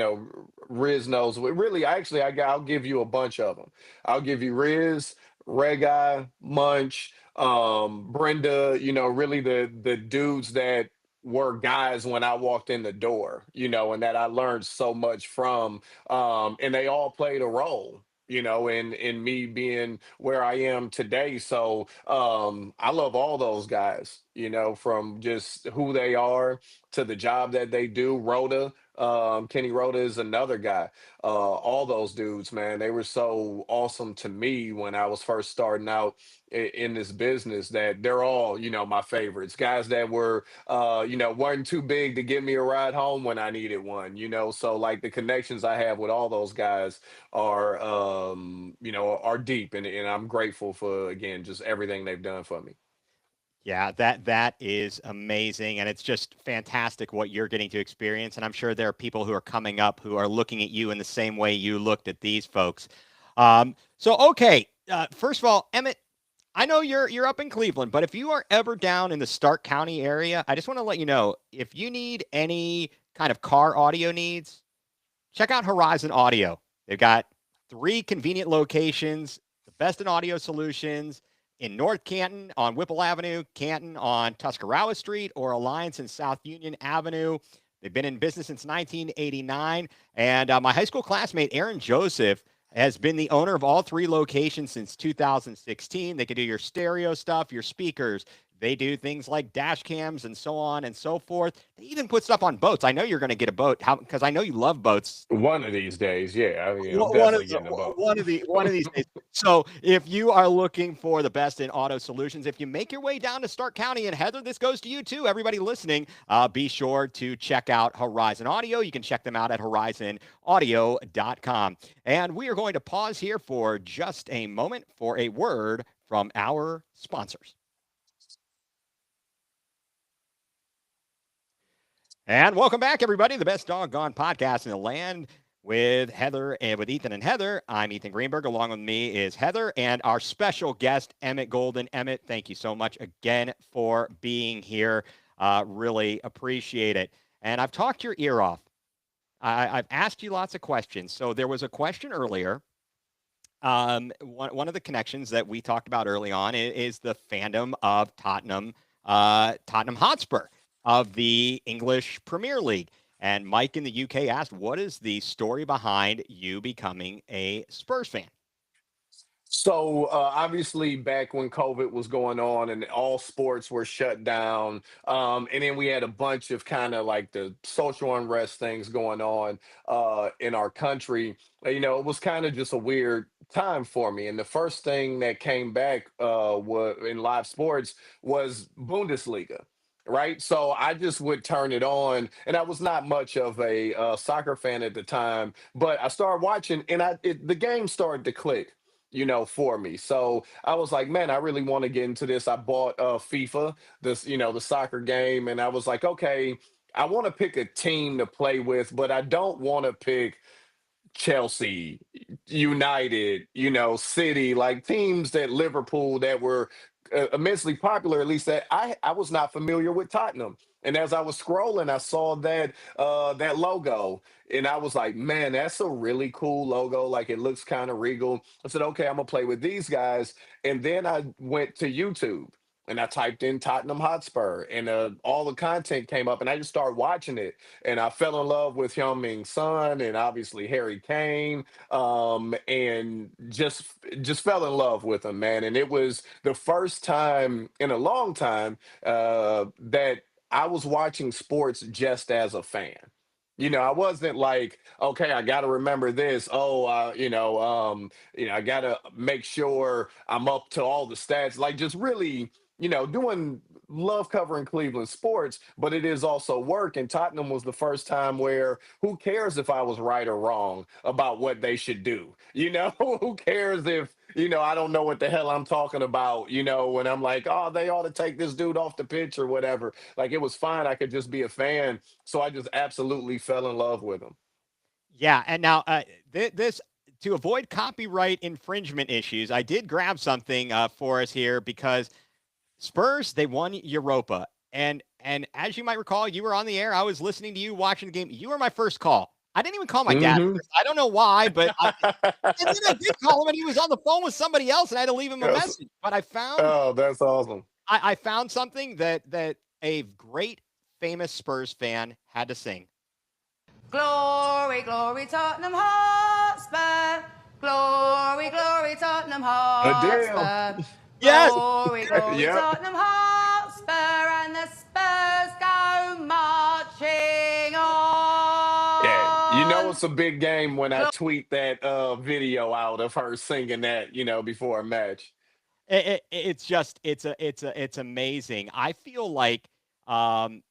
Riz knows really. Actually, I'll give you a bunch of them. I'll give you Riz, Red Munch, Brenda. Really the dudes that were guys when I walked in the door, and that I learned so much from. And they all played a role, in me being where I am today. So I love all those guys. from just who they are to the job that they do. Kenny Rhoda is another guy. All those dudes, man, they were so awesome to me when I was first starting out in this business, that they're all, my favorites. Guys that were, weren't too big to give me a ride home when I needed one. So like the connections I have with all those guys are deep, and I'm grateful for, again, just everything they've done for me. Yeah, that is amazing, and it's just fantastic what you're getting to experience. And I'm sure there are people who are coming up who are looking at you in the same way you looked at these folks. So okay, first of all, Emmett, I know you're up in Cleveland, but if you are ever down in the Stark County area, I just want to let you know, if you need any kind of car audio needs, check out Horizon Audio. They've got 3 convenient locations, the best in audio solutions in North Canton on Whipple Avenue, Canton on Tuscarawas Street, or Alliance and South Union Avenue. They've been in business since 1989. And my high school classmate, Aaron Joseph, has been the owner of all 3 locations since 2016. They can do your stereo stuff, your speakers. They do things like dash cams and so on and so forth. They even put stuff on boats. I know you're going to get a boat, because I know you love boats. One of these days, yeah, I'm One of definitely getting a boat. one of these days. So if you are looking for the best in auto solutions, if you make your way down to Stark County, and Heather, this goes to you too, everybody listening, be sure to check out Horizon Audio. You can check them out at horizonaudio.com. And we are going to pause here for just a moment for a word from our sponsors. And welcome back, everybody. The best doggone podcast in the land with Heather and with Ethan and Heather. I'm Ethan Greenberg. Along with me is Heather and our special guest, Emmett Golden. Emmett, thank you so much again for being here. Really appreciate it. And I've talked your ear off. I've asked you lots of questions. So there was a question earlier. One of the connections that we talked about early on is the fandom of Tottenham Hotspur of the English Premier League. And Mike in the UK asked, what is the story behind you becoming a Spurs fan? So obviously, back when COVID was going on and all sports were shut down, and then we had a bunch of kind of like the social unrest things going on in our country. It was kind of just a weird time for me. And the first thing that came back in live sports was Bundesliga. Right. So I just would turn it on, and I was not much of a soccer fan at the time, but I started watching, and the game started to click, for me. So I was like, man, I really want to get into this. I bought FIFA, the soccer game, and I was like, okay, I want to pick a team to play with, but I don't want to pick Chelsea, United, City, like teams that Liverpool that were immensely popular, at least that I was not familiar with Tottenham. And as I was scrolling, I saw that logo, and I was like, man, that's a really cool logo. Like it looks kind of regal. I said, okay, I'm gonna play with these guys. And then I went to YouTube and I typed in Tottenham Hotspur, and all the content came up, and I just started watching it, and I fell in love with Heung-Min Son and obviously Harry Kane, and just fell in love with him, man. And it was the first time in a long time that I was watching sports just as a fan. I wasn't like, okay, I got to remember this. Oh, I got to make sure I'm up to all the stats. Like, just really, doing love covering Cleveland sports, but it is also work. And Tottenham was the first time where who cares if I was right or wrong about what they should do? Who cares if, I don't know what the hell I'm talking about, when I'm like, oh, they ought to take this dude off the pitch or whatever. Like it was fine. I could just be a fan. So I just absolutely fell in love with him. Yeah. And now this, to avoid copyright infringement issues, I did grab something for us here, because Spurs, they won Europa. And as you might recall, you were on the air. I was listening to you, watching the game. You were my first call. I didn't even call my dad Mhm. first. I don't know why, but and then I did call him, and he was on the phone with somebody else, and I had to leave him a Yes. message. But I found Oh, that's awesome. I found something that a great famous Spurs fan had to sing. Glory, glory, Tottenham Hotspur. Glory, glory, Tottenham Adele. Hotspur. Yes. Glory, glory, Yep. Tottenham Hotspur. You know Lord. it's a big game when I Glo- tweet that video out of her singing that, before a match. It's just it's amazing. I feel like um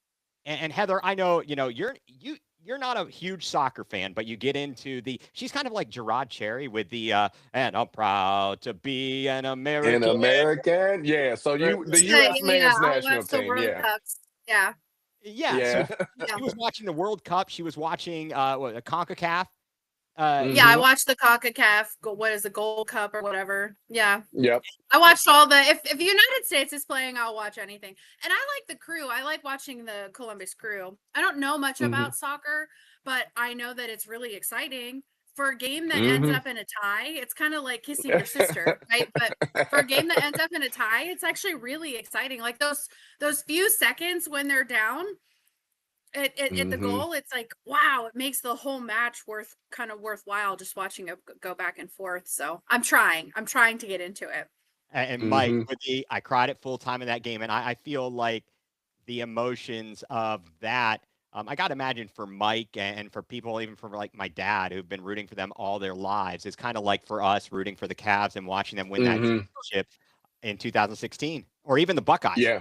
and Heather, I know, you're not a huge soccer fan, but you get into she's kind of like Gerard Cherry with the and I'm proud to be an In American. American, yeah. So the U.S. Yeah, men's I national watched the team, World yeah, Cups. Yeah. Yeah, so yeah. Yeah. she was watching the World Cup, she was watching a CONCACAF. Yeah, I Hmm. watched the CONCACAF, what is the Gold Cup or whatever. Yeah. Yep. I watched all the if the United States is playing, I'll watch anything. And I like the Crew. I like watching the Columbus Crew. I don't know much Hmm. about soccer, but I know that it's really exciting. For a game that ends Hmm. up in a tie, it's kind of like kissing your sister, right? But for a game that ends up in a tie, it's actually really exciting. Like those few seconds when they're down at the Hmm. goal, it's like wow, it makes the whole match worthwhile just watching it go back and forth. So I'm trying to get into it. And Mike, Hmm. I cried at full time in that game, and I feel like the emotions of that. I got to imagine for Mike and for people, even for like my dad, who've been rooting for them all their lives, it's kind of like for us rooting for the Cavs and watching them win that Hmm. championship in 2016, or even the Buckeyes. Yeah.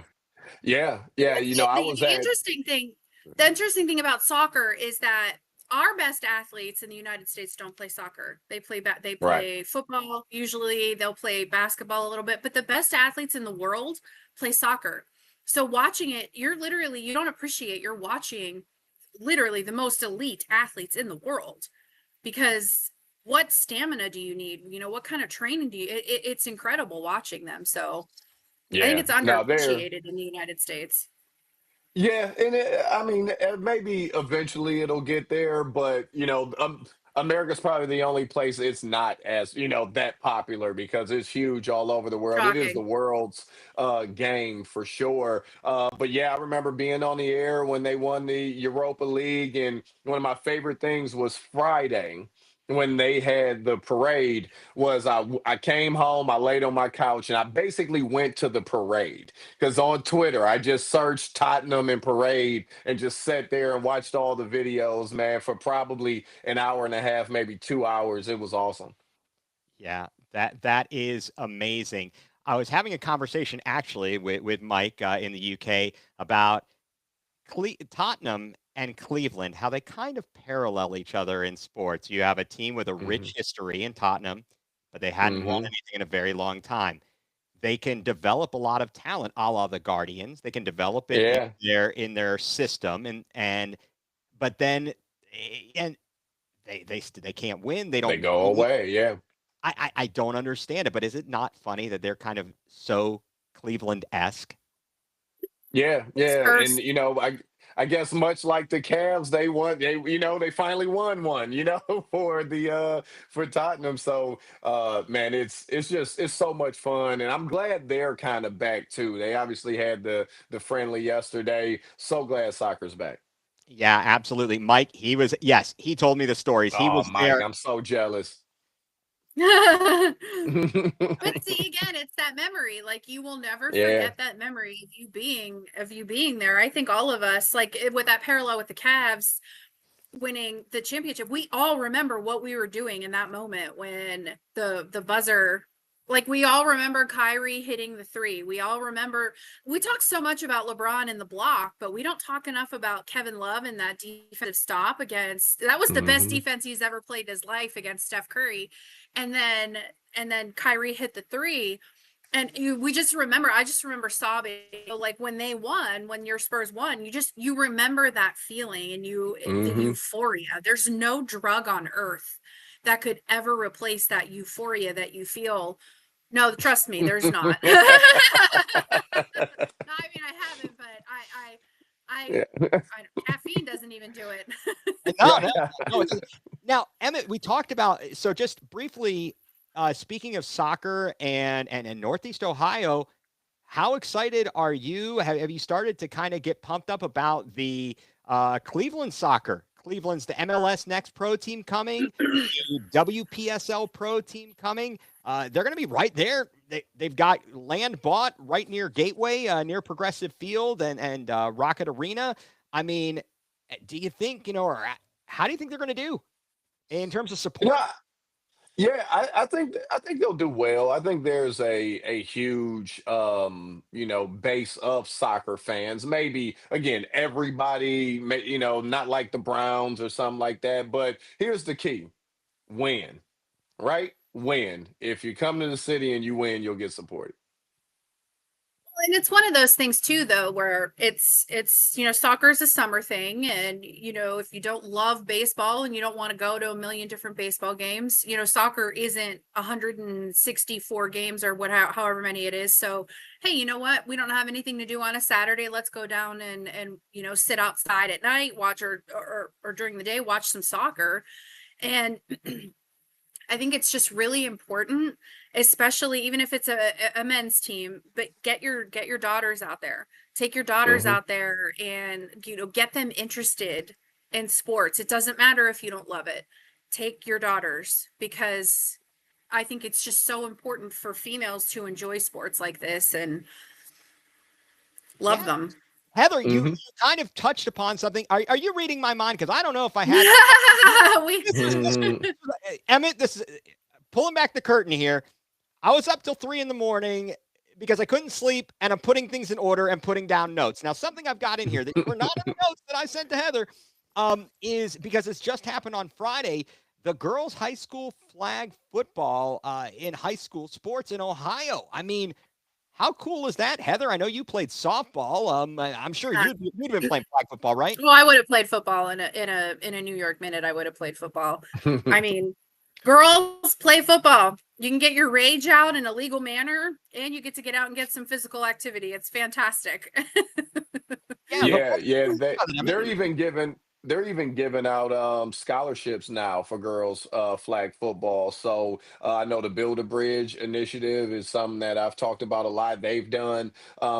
Yeah. Yeah. But I the, was the at. interesting thing, the interesting thing about soccer is that our best athletes in the United States don't play soccer. They Right. play football. Usually they'll play basketball a little bit, but the best athletes in the world play soccer. So watching it, you don't appreciate, you're watching literally the most elite athletes in the world because what stamina do you need? What kind of training do you, it's incredible watching them. So I think Yeah. it's No, they're. underappreciated in the United States. Yeah, and I mean, maybe eventually it'll get there, but America's probably the only place it's not as that popular because it's huge all over the world. It is the Shocking. world's game for sure. But yeah, I remember being on the air when they won the Europa League, and one of my favorite things was Friday when they had the parade. Was I came home, I laid on my couch, and I basically went to the parade because on Twitter, I just searched Tottenham and parade and just sat there and watched all the videos, man, for probably an hour and a half, maybe 2 hours. It was awesome. Yeah, that is amazing. I was having a conversation actually with Mike in the UK about Tottenham and Cleveland, how they kind of parallel each other in sports. You have a team with a Hmm. rich history in Tottenham, but they hadn't won Hmm. anything in a very long time. They can develop a lot of talent, a la the Guardians. They can develop it Yeah, in their system, and but then and they can't win. They they don't go do it. away. Yeah, I don't understand it, but is it not funny that they're kind of so Cleveland-esque? yeah, yeah. And Spurs. I guess much like the Cavs, they won. They finally won one. For the for Tottenham. So man, it's so much fun, and I'm glad they're kind of back too. They obviously had the friendly yesterday. So glad soccer's back. Yeah, absolutely. Mike, yes, he told me the stories. He Oh, was Mike, there. I'm so jealous. But see, again, it's that memory. Like you will never Yeah. forget that memory of you being there. I think all of us, like with that parallel with the Cavs winning the championship, we all remember what we were doing in that moment when the buzzer. Like we all remember Kyrie hitting the three. We talk so much about LeBron and the block, but we don't talk enough about Kevin Love and that defensive stop that was the best Hmm. defense he's ever played in his life against Steph Curry. And then Kyrie hit the three. And I just remember sobbing. Like when your Spurs won, you remember that feeling and the Hmm. euphoria. There's no drug on earth that could ever replace that euphoria that you feel. No, trust me, there's not. No, I mean I haven't, but Yeah. caffeine doesn't even do it. No, no, Right. no. Now, Emmett, we talked about so just briefly. Speaking of soccer and in Northeast Ohio, how excited are you? Have you started to kind of get pumped up about the Cleveland soccer? Cleveland's the MLS Next Pro team coming, the WPSL Pro team coming. They're going to be right there. They've got land bought right near Gateway, near Progressive Field and Rocket Arena. I mean, do you think, or how do you think they're going to do in terms of You know, support? yeah, I think they'll do well. I think there's a huge base of soccer fans. Maybe again, everybody not like the Browns or something like that. But here's the key: win, right? Win. If you come to the city and you win, you'll get supported. And it's one of those things too, though, where it's soccer is a summer thing, and if you don't love baseball and you don't want to go to a million different baseball games, soccer isn't 164 games or however many it is. So hey, you know what? We don't have anything to do on a Saturday. Let's go down and sit outside at night, watch or during the day, watch some soccer. And I think it's just really important, especially even if it's a men's team, but get your daughters out there. Take your daughters Hmm. out there and get them interested in sports. It doesn't matter if you don't love it. Take your daughters, because I think it's just so important for females to enjoy sports like this and love Yeah. them. Heather, you Hmm. kind of touched upon something. Are you reading my mind? Because I don't know if I had We Emmett. This is pulling back the curtain here. I was up till 3 a.m. because I couldn't sleep, and I'm putting things in order and putting down notes. Now, something I've got in here that were not in the notes that I sent to Heather is because it's just happened on Friday. The girls' high school flag football in high school sports in Ohio. I mean, how cool is that, Heather? I know you played softball. I'm sure you'd been playing flag football, right? Well, I would have played football in a New York minute. I would have played football. I mean, girls play football. You can get your rage out in a legal manner, and you get to get out and get some physical activity. It's fantastic. Yeah, but Yeah, yeah, they I mean, they're even giving out scholarships now for girls flag football. So I know the Build a Bridge initiative is something that I've talked about a lot. They've done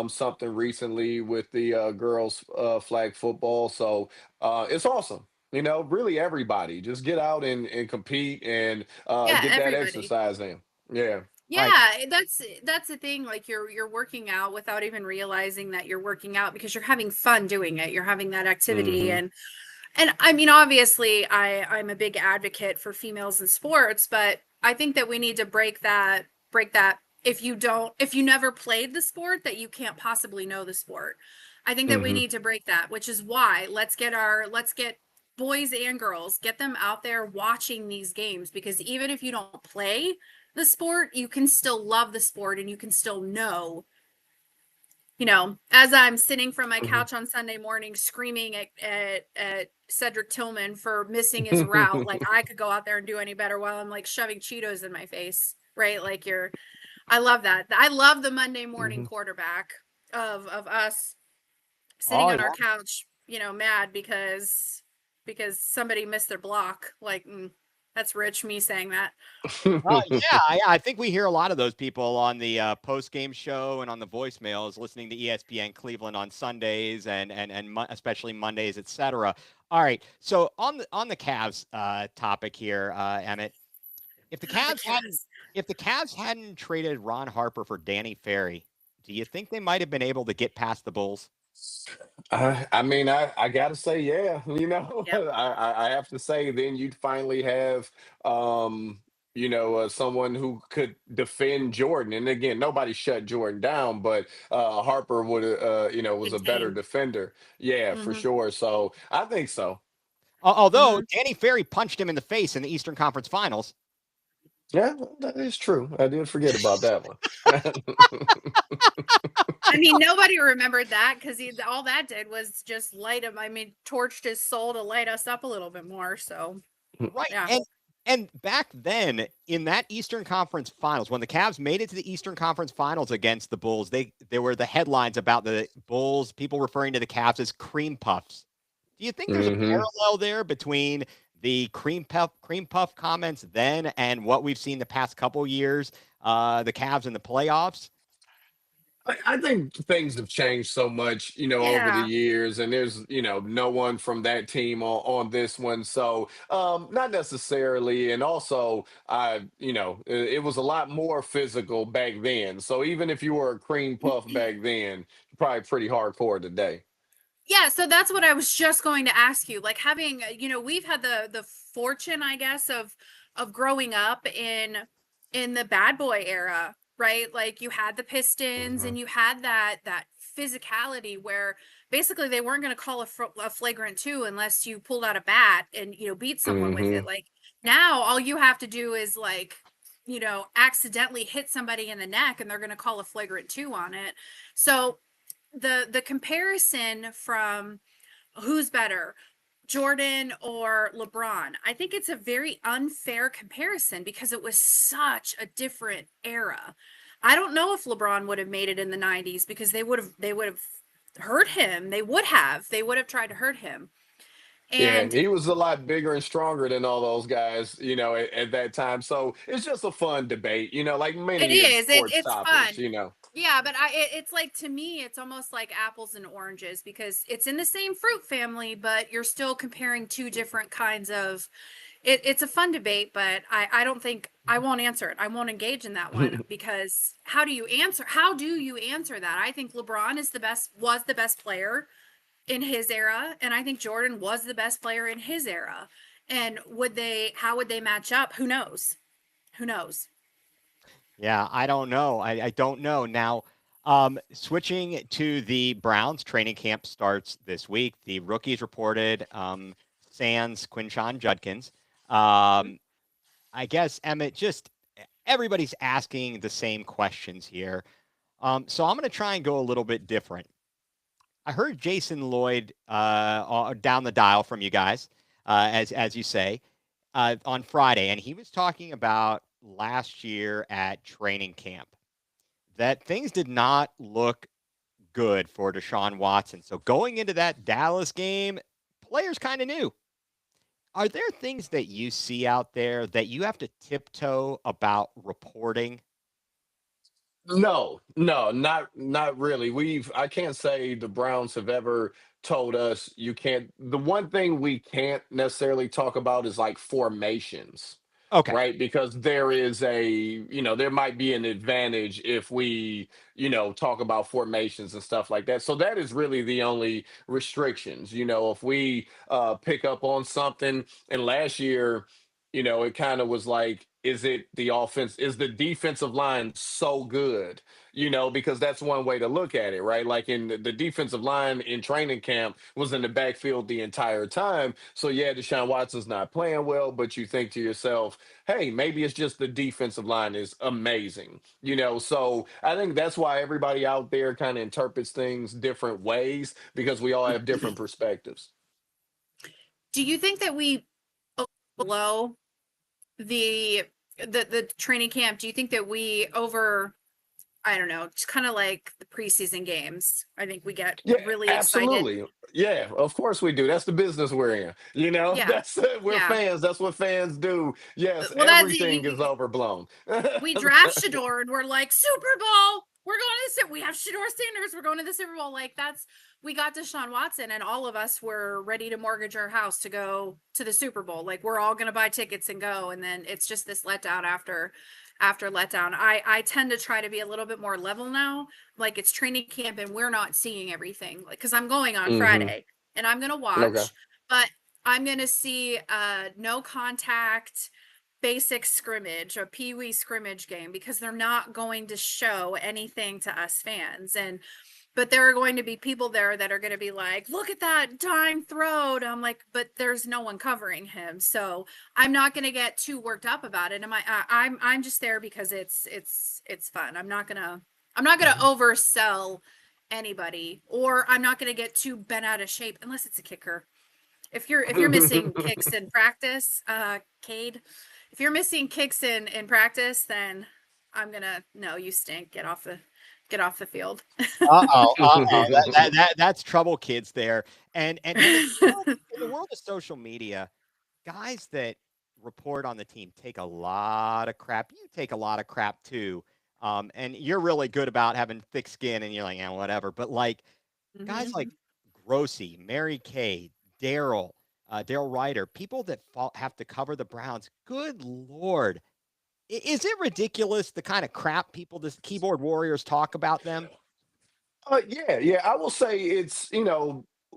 something recently with the girls flag football. So it's awesome. Really everybody just get out and compete and Yeah, get that everybody. exercise in. Yeah. right. Yeah, that's the thing. Like you're working out without even realizing that you're working out, because you're having fun doing it. You're having that activity. Hmm. And I mean, obviously I'm a big advocate for females in sports, but I think that we need to break that if you never played the sport, that you can't possibly know the sport. I think that we Hmm. need to break that, which is why let's get boys and girls, get them out there watching these games, because even if you don't play the sport, you can still love the sport and you can still know, as I'm sitting from my couch on Sunday morning screaming at Cedric Tillman for missing his route, like I could go out there and do any better while I'm like shoving Cheetos in my face, right? Like I love that. I love the Monday morning Hmm. quarterback of us sitting Oh, on our couch, mad because somebody missed their block. Like, that's rich, me saying that. yeah. I think we hear a lot of those people on the post-game show and on the voicemails, listening to ESPN Cleveland on Sundays and especially Mondays, etc. All right, so on the Cavs topic here, Emmett, if the The Cavs hadn't Cavs. if the Cavs hadn't traded Ron Harper for Danny Ferry, do you think they might have been able to get past the Bulls? I mean, I gotta say, yeah, Yep. I have to say, then you'd finally have, someone who could defend Jordan. And again, nobody shut Jordan down, but Harper would, was a better Contain. defender. Yeah, for Hmm. sure. So I think so. Although Hmm. Danny Ferry punched him in the face in the Eastern Conference Finals. Yeah, that is true. I did forget about that one. I mean, nobody remembered that because all that did was just light him. I mean, torched his soul to light us up a little bit more. So, Right. yeah. And back then in that Eastern Conference Finals, when the Cavs made it to the Eastern Conference Finals against the Bulls, there were the headlines about the Bulls, people referring to the Cavs as cream puffs. Do you think there's a Hmm. parallel there between the cream puff comments then and what we've seen the past couple years, the Cavs in the playoffs? I think things have changed so much, over the Yeah. years, and there's, no one from that team on this one. So, not necessarily. And also, it was a lot more physical back then. So even if you were a cream puff back then, you're probably pretty hardcore today. Yeah, so that's what I was just going to ask you. Like having, we've had the fortune, I guess, of growing up in the bad boy era, right? Like you had the Pistons Hmm. and you had that physicality where basically they weren't going to call a flagrant two unless you pulled out a bat and beat someone with it. Hmm. Like now all you have to do is like accidentally hit somebody in the neck and they're going to call a flagrant two on it. So the comparison from who's better, Jordan or LeBron, I think it's a very unfair comparison because it was such a different era. I don't know if LeBron would have made it in the 90s because they would have hurt him. They would have tried to hurt him. Yeah, And he was a lot bigger and stronger than all those guys, at that time. So it's just a fun debate, like it many is. sports It's topics, fun. Yeah, but it's like to me, it's almost like apples and oranges because it's in the same fruit family, but you're still comparing two different kinds of. It's a fun debate, but I don't think I won't answer it. I won't engage in that one because how do you answer? How do you answer that? I think LeBron was the best player in his era, and I think Jordan was the best player in his era. And how would they match up? Who knows? Who knows? Yeah, I don't know. I don't know. Now, switching to the Browns, training camp starts this week. The rookies reported, sans Quinshon Judkins. Um, I guess, Emmett, just everybody's asking the same questions here. So I'm going to try and go a little bit different. I heard Jason Lloyd down the dial from you guys, as you say, on Friday, and he was talking about last year at training camp that things did not look good for Deshaun Watson. So going into that Dallas game, players kind of knew. Are there things that you see out there that you have to tiptoe about reporting? No, not really. I can't say the Browns have ever told us you can't. The one thing we can't necessarily talk about is like formations, Okay. right? Because there might be an advantage if we, talk about formations and stuff like that. So that is really the only restrictions. If we pick up on something, and last year, it kind of was like, is the defensive line so good? Because that's one way to look at it, right? Like in the defensive line in training camp was in the backfield the entire time. So yeah, Deshaun Watson's not playing well, but you think to yourself, hey, maybe it's just the defensive line is amazing. So I think that's why everybody out there kind of interprets things different ways because we all have different perspectives. Do you think that we below the the training camp? Do you think that we over I don't know, just kind of like the preseason games. I think we get Yeah, really excited. absolutely. Yeah, of course we do. That's the business we're in. Yeah. That's it. We're Yeah. fans. That's what fans do. Yes, Well, everything is overblown. we draft Shador and we're like Super Bowl. We're going to the we have Shador Sanders. We're going to the Super Bowl. Like we got Deshaun Watson and all of us were ready to mortgage our house to go to the Super Bowl. Like we're all going to buy tickets and go. And then it's just this letdown after letdown. I tend to try to be a little bit more level now. Like it's training camp and we're not seeing everything. Like because I'm going on Hmm. Friday and I'm going to Okay. watch, but I'm going to see no contact basic scrimmage, a pee-wee scrimmage game, because they're not going to show anything to us fans. But there are going to be people there that are going to be like, look at that dime throw. And I'm like, but there's no one covering him. So I'm not going to get too worked up about it. I'm just there because it's fun. I'm not gonna oversell anybody, or I'm not gonna get too bent out of shape unless it's a kicker. If you're missing kicks in practice, Cade, if you're missing kicks in practice, then I'm gonna no, you stink. Get off the field. Uh-oh, uh-oh. That's trouble, kids there. And in the world of social media, guys that report on the team take a lot of crap. You take a lot of crap too. And you're really good about having thick skin and you're like, yeah, whatever. But like guys like Mhm. Grossi, Mary Kay, Daryl Ryder, people that have to cover the Browns. Good Lord. Is it ridiculous the kind of crap people, this keyboard warriors talk about them? Yeah. I will say it's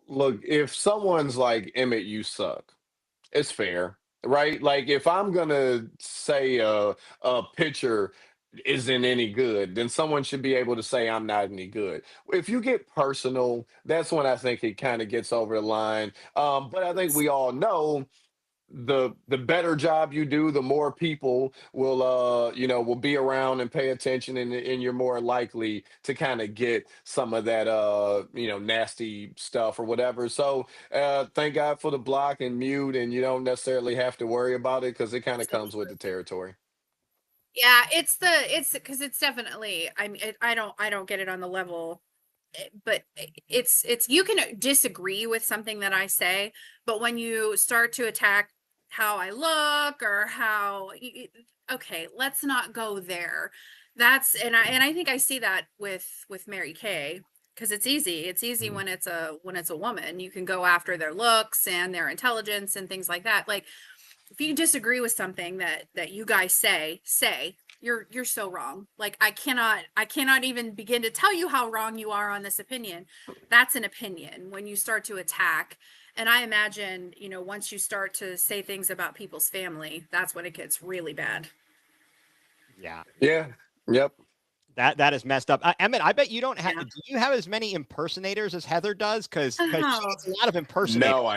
Look, if someone's like, Emmett, you suck, it's fair, right? Like if I'm gonna say a pitcher isn't any good, then someone should be able to say I'm not any good. If you get personal, that's when I think it kind of gets over the line. But I think we all know the better job you do, the more people will will be around and pay attention, and you're more likely to kind of get some of that nasty stuff or whatever. So thank God for the block and mute, and you don't necessarily have to worry about it because it kind of comes with the territory. Yeah, it's because it's definitely, I mean, I don't get it on the level, but it's you can disagree with something that I say, but when you start to attack how I look or okay, let's not go there. That's and I think I see that with Mary Kay, because it's easy. It's easy Mhm. when it's a woman. You can go after their looks and their intelligence and things like that. Like if you disagree with something that you guys say you're so wrong. Like I cannot even begin to tell you how wrong you are on this opinion. That's an opinion when you start to attack. And I imagine, once you start to say things about people's family, that's when it gets really bad. Yeah. Yeah. Yep. That is messed up. Emmett, I bet you don't have. Yeah. Do you have as many impersonators as Heather does? Because she Oh. gets a lot of impersonators. No,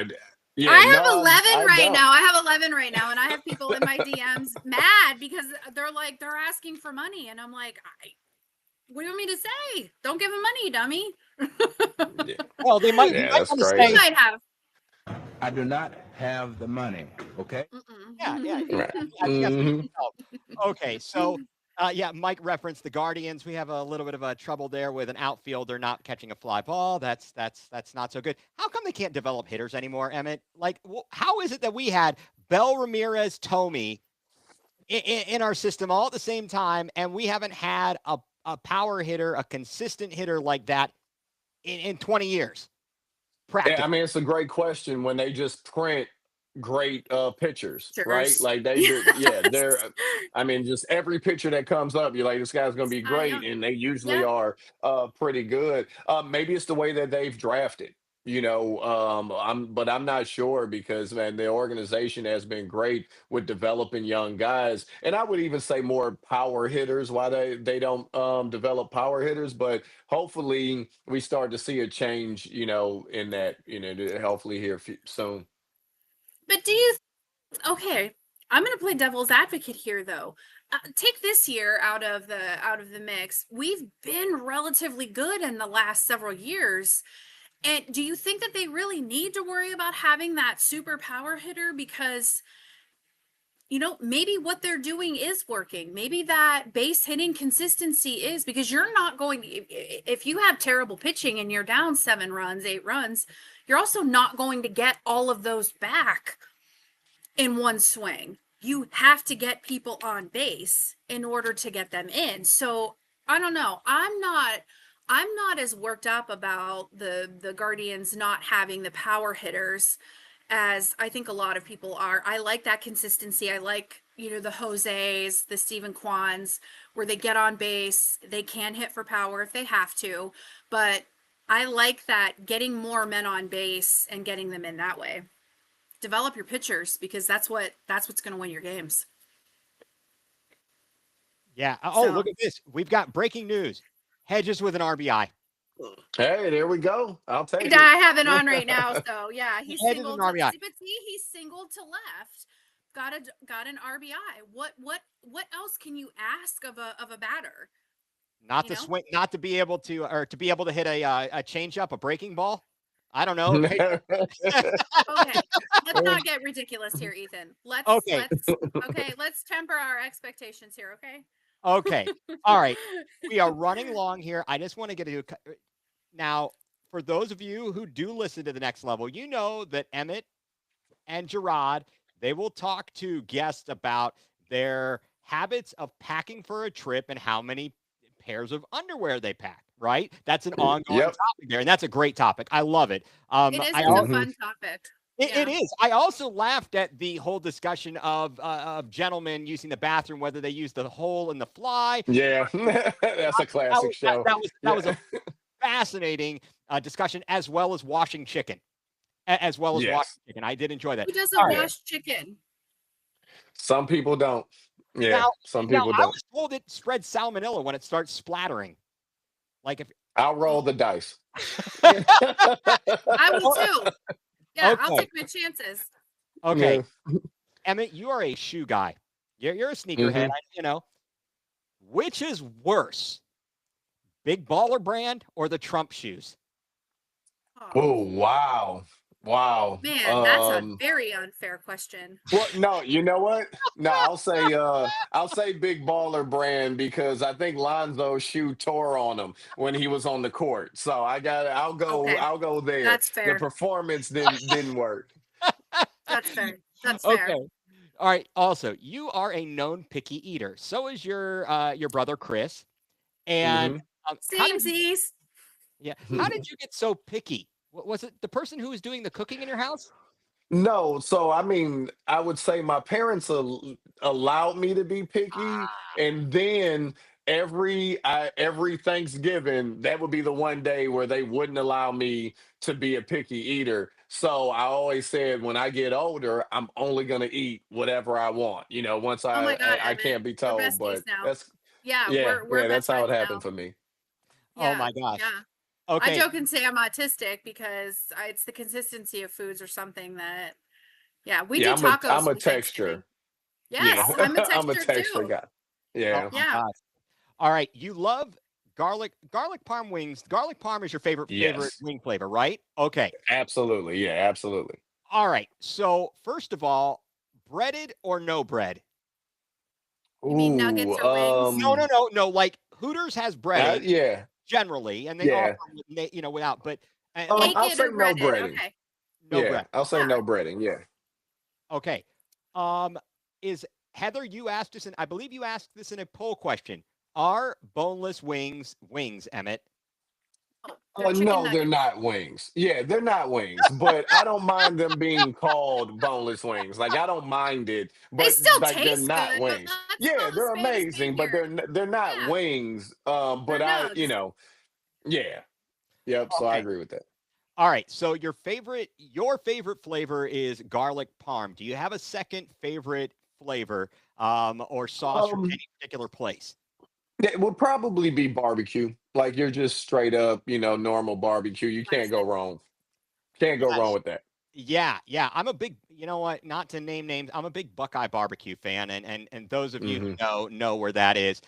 yeah, I have no, 11 I right don't. now. I have 11 right now, and I have people in my DMs mad because they're asking for money, and I'm like, what do you want me to say? Don't give them money, dummy. Yeah, Well, you might that's want to You say, crazy. might have. I do not have the money. Okay. yeah. Right. I think that's Hmm. okay. So, yeah, Mike referenced the Guardians. We have a little bit of a trouble there with an outfielder not catching a fly ball. That's not so good. How come they can't develop hitters anymore, Emmett? Like, how is it that we had Bell, Ramirez, Tomey in our system all at the same time, and we haven't had a power hitter, a consistent hitter like that in 20 years? Yeah, I Practically. mean, it's a great question when they just print great pitchers, right? Pictures. Like they Yes. do, yeah, they're I mean, just every picture that comes up, you're like, this guy's gonna be Yeah. great, and they usually Yep. are pretty good. Maybe it's the way that they've drafted. But I'm not sure because man, the organization has been great with developing young guys, and I would even say more power hitters. Why they don't develop power hitters, but hopefully we start to see a change, in that, hopefully here soon. But okay, I'm going to play devil's advocate here though. Take this year out of the mix. We've been relatively good in the last several years. And do you think that they really need to worry about having that super power hitter because maybe what they're doing is working. Maybe that base hitting consistency is because you're not going if you have terrible pitching and you're down 7 runs, 8 runs, you're also not going to get all of those back in one swing. You have to get people on base in order to get them in. So I don't know. I'm not as worked up about the Guardians not having the power hitters as I think a lot of people are. I like that consistency. I like, the Jose's, the Stephen Kwans, where they get on base. They can hit for power if they have to. But I like that getting more men on base and getting them in that way. Develop your pitchers because that's what's going to win your games. Yeah. Oh, So look at this. We've got breaking news. Hedges with an RBI. Hey, there we go. I'll take it. I have it on right now. So yeah, he's Hedges with singled. an RBI. But see, he's singled to left. Got an RBI. What else can you ask of a batter? Not You to know? swing, not to be able to, or to be able to hit a changeup, a breaking ball. I don't know. Okay, let's not get ridiculous here, Ethan. Okay. Let's temper our expectations here. Okay. Okay. All right. We are running long here. I just want to get to now. For those of you who do listen to the next level, you know that Emmett and Gerard, they will talk to guests about their habits of packing for a trip and how many pairs of underwear they pack, right? That's an ongoing Yep. topic there, and that's a great topic. I love it. It is. I It's al- a Hmm. fun topic. it Yeah. is. I also laughed at the whole discussion of gentlemen using the bathroom, whether they use the hole in the fly. Yeah, that's a That classic was that, show. that was that was Yeah. a fascinating discussion, as well as washing chicken. As well as Yes. washing chicken. I did enjoy that. Who doesn't All right. wash chicken? Some people don't. Yeah, Now, some now people I don't. was told it spreads salmonella when it starts splattering. Like if I'll roll the dice. I will too. Yeah, I'll Okay. take my chances. Okay, Yeah. Emmett, you are a shoe guy. You're a sneakerhead. Mhm. You know, which is worse, Big Baller brand or the Trump shoes? Oh, Oh, wow. Wow. man, that's a very unfair question. Well, no, you know what? No, I'll say Big Baller brand because I think Lonzo's shoe tore on him when he was on the court. So Okay, I'll go there. that's The fair. performance didn't work. That's fair. That's fair. Okay. All right. Also, you are a known picky eater. So is your brother Chris. And Mhm. Samesies. how did you get so picky? Was it the person who was doing the cooking in your house? No, so I mean, I would say my parents allowed me to be picky, Ah, and then every Thanksgiving, that would be the one day where they wouldn't allow me to be a picky eater. So I always said, when I get older, I'm only gonna eat whatever I want. Once Oh my God, I Emmett, can't be we're told, besties but now. that's Yeah, yeah, we're yeah, best that's how it friends happened now. for me. oh Yeah, my gosh. yeah. I Okay. joke and say I'm autistic because it's the consistency of foods or something that. Yeah, we Yeah, do tacos I'm a for Thanksgiving. texture. Oh Yes, Yeah, I'm a I'm a texture texture too. guy. oh Yeah. my Yeah. gosh. All right. You love garlic parm wings. Garlic parm is your favorite Yes. wing flavor, right? Okay. Absolutely. Yeah, absolutely. All right. So first of all, breaded or no bread? You mean Ooh, nuggets or wings? No. Like Hooters has breaded yeah, generally, and they offer yeah. without, but I'll Naked say or no breaded? breading. Okay. no Yeah, bread. I'll say Yeah. no breading. Yeah. Okay. Is Heather? You asked this, and I believe you asked this in a poll question. Are boneless wings, Emmett? Oh, they're Oh chicken no, they're nuggets. not wings. Yeah, they're not wings, but I don't mind them being called boneless wings. Like I don't mind it, They but still like they're taste not good, but wings. let's Yeah, call a they're spade a spade amazing, but here. they're not Yeah, wings. they're But nugs. yeah, yep. So I Okay. agree with that. All right. So your favorite flavor is garlic parm. Do you have a second favorite flavor, or sauce from Um, any particular place? it would probably be barbecue. Like you're just straight up, normal barbecue. You can't go Classic. wrong. Can't go wrong Yes. with that. Yeah. I'm a big, you know what? Not to name names, I'm a big Buckeye barbecue fan, and those of you who Hmm. know where that is.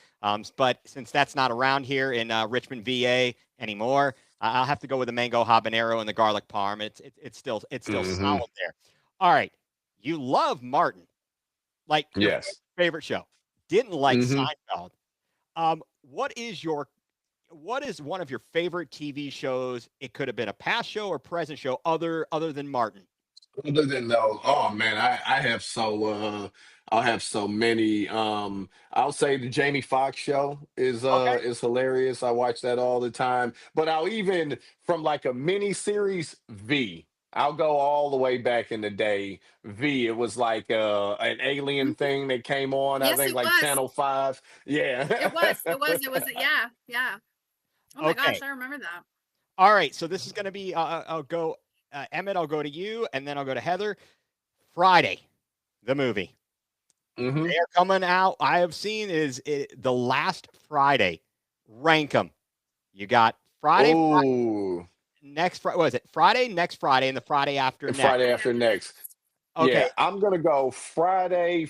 But since that's not around here in Richmond, VA anymore, I'll have to go with the mango habanero and the garlic parm. It's still Hmm. solid there. All right, you love Martin, like your Yes. favorite show. Didn't like Hmm. Seinfeld. What is one of your favorite TV shows? It could have been a past show or present show, other than Martin. Other than those, oh man, I'll have so many. I'll say the Jamie Foxx show Okay. is hilarious. I watch that all the time. But I'll even from like a mini series V. I'll go all the way back in the day. V, it was like an alien Mhm. thing that came on, I Yes, think it like was. Channel 5. It Yeah. was. It was. Yeah, yeah. Oh my gosh, Okay. I remember that. All right. So this is going to be. I'll go. Emmett, I'll go to you, and then I'll go to Heather. Friday, the movie. Hmm. They are coming out. I have seen the last Friday. Rank them. You got Oh, next Friday. Was it Friday, next Friday, and the Friday after next? Friday Friday after after next. next. Okay. Yeah, I'm gonna go Friday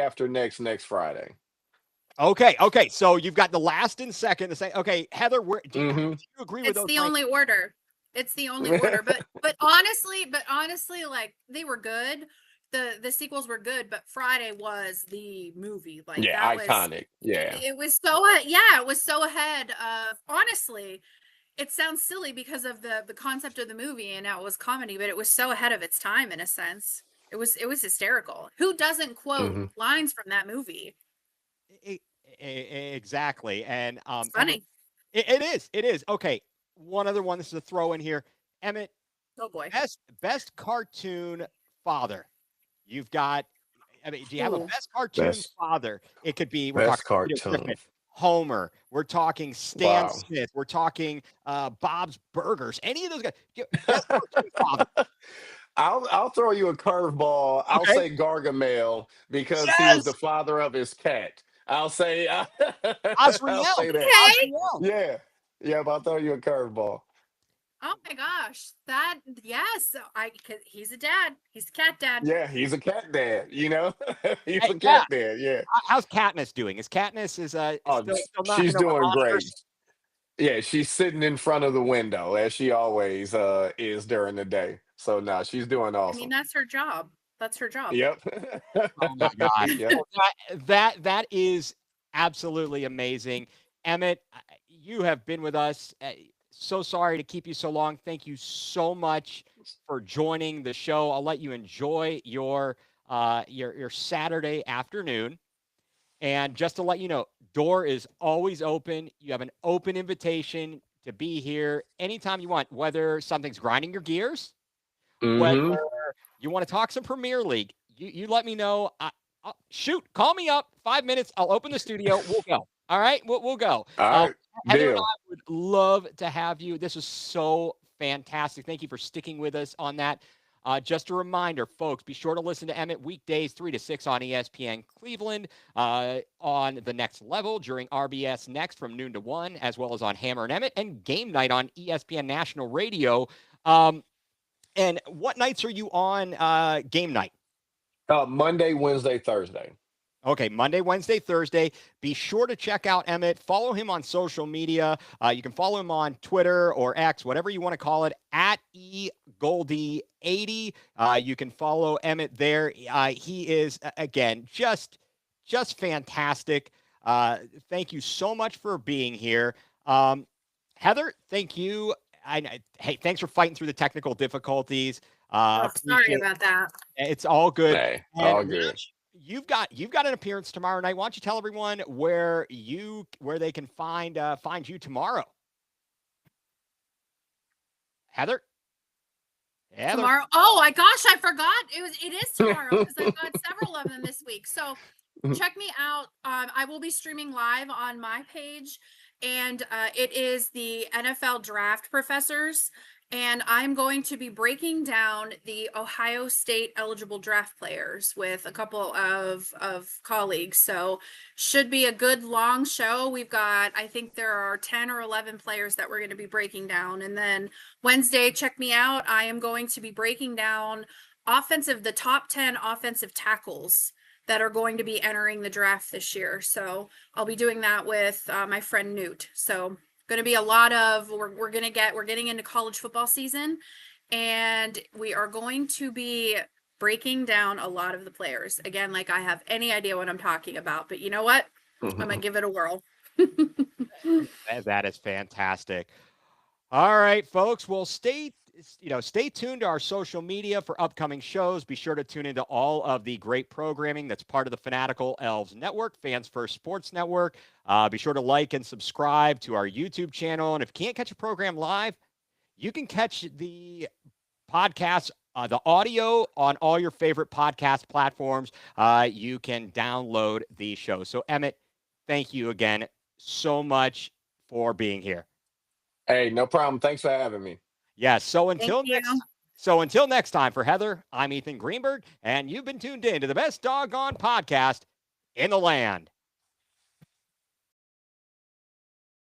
after next Friday. Okay. So you've got the last and second. The same. Okay, Heather, do Hmm. you agree with It's those the rankings? only order. It's the only order. But honestly, like they were good. The sequels were good, but Friday was the movie. Like Yeah, that was iconic. Yeah. it was so yeah, it was so ahead of honestly. It sounds silly because of the concept of the movie and how it was comedy, but it was so ahead of its time in a sense. It was hysterical. Who doesn't quote Hmm. lines from that movie? E- exactly. And It's Emmett, funny. it is. Okay, one other one. This is a throw in here. Emmett, Oh boy. best cartoon father. You've got. I mean, do you have a Ooh. best cartoon Best father? It could be. We're best talking Peter cartoon. Griffin. Homer. We're talking Stan Wow. Smith. We're talking Bob's Burgers. Any of those guys. Guess what, Father? I'll throw you a curveball. I'll Okay. say Gargamel because he was the Yes. father of his cat. I'll say I'll Osriel. say that. Okay. Osriel. Yeah. Yeah, but I'll throw you a curveball. Oh my gosh. That, yes. Cause he's a dad. He's a cat dad. Yeah, he's a cat dad, you know? He's Hey, a yeah. cat dad, yeah. How's Katniss doing? Is Katniss Oh, still knocking she's over doing great. honors? Yeah, she's sitting in front of the window as she always is during the day. So no, she's doing I mean, awesome. that's her job. That's her job. Yep. Oh my God. Yep. Well, that is absolutely amazing. Emmett, you have been with us. So sorry to keep you so long. Thank you so much for joining the show. I'll let you enjoy your Saturday afternoon. And just to let you know, door is always open. You have an open invitation to be here anytime you want, whether something's grinding your gears, whether Hmm. you want to talk some Premier League. You let me know. Shoot, call me up. 5 minutes. I'll open the studio. We'll go. All right, we'll go. All right. Heather and Deal. I would love to have you. This was so fantastic. Thank you for sticking with us on that. Just a reminder, folks, be sure to listen to Emmett weekdays 3 to 6 on ESPN Cleveland, on The Next Level during RBS Next from noon to 1, as well as on Hammer and Emmett, and Game Night on ESPN National Radio. And what nights are you on Game Night? Monday, Wednesday, Thursday. Okay, Monday, Wednesday, Thursday. Be sure to check out Emmett. Follow him on social media. You can follow him on Twitter or X, whatever you want to call it, at egoldie80. You can follow Emmett there. He is, again, just fantastic. Thank you so much for being here. Heather, thank you. Hey, thanks for fighting through the technical difficulties. Oh, sorry Appreciate about that. it's all good. Hey, And all good. you've got an appearance tomorrow night. Why don't you tell everyone where they can find you tomorrow? Heather? Tomorrow. Oh my gosh, I forgot. It is tomorrow because I've got several of them this week. So check me out. I will be streaming live on my page, and it is the NFL Draft Professors. And I'm going to be breaking down the Ohio State eligible draft players with a couple of colleagues. So should be a good long show. We've got, I think there are 10 or 11 players that we're going to be breaking down. And then Wednesday, check me out. I am going to be breaking down the top 10 offensive tackles that are going to be entering the draft this year. So I'll be doing that with my friend Newt. So going to be a lot of we're getting into college football season, and we are going to be breaking down a lot of the players again, like I have any idea what I'm talking about, but you know what, I'm gonna give it a whirl. That is fantastic. All right, folks. Well, stay tuned to our social media for upcoming shows. Be sure to tune into all of the great programming that's part of the Fanatical Elves Network, Fans First Sports Network. Be sure to like and subscribe to our YouTube channel. And if you can't catch a program live, you can catch the podcast, the audio on all your favorite podcast platforms. You can download the show. So, Emmett, thank you again so much for being here. Hey, no problem. Thanks for having me. Yes. Thank you. So until next time, for Heather, I'm Ethan Greenberg, and you've been tuned in to the best doggone podcast in the land.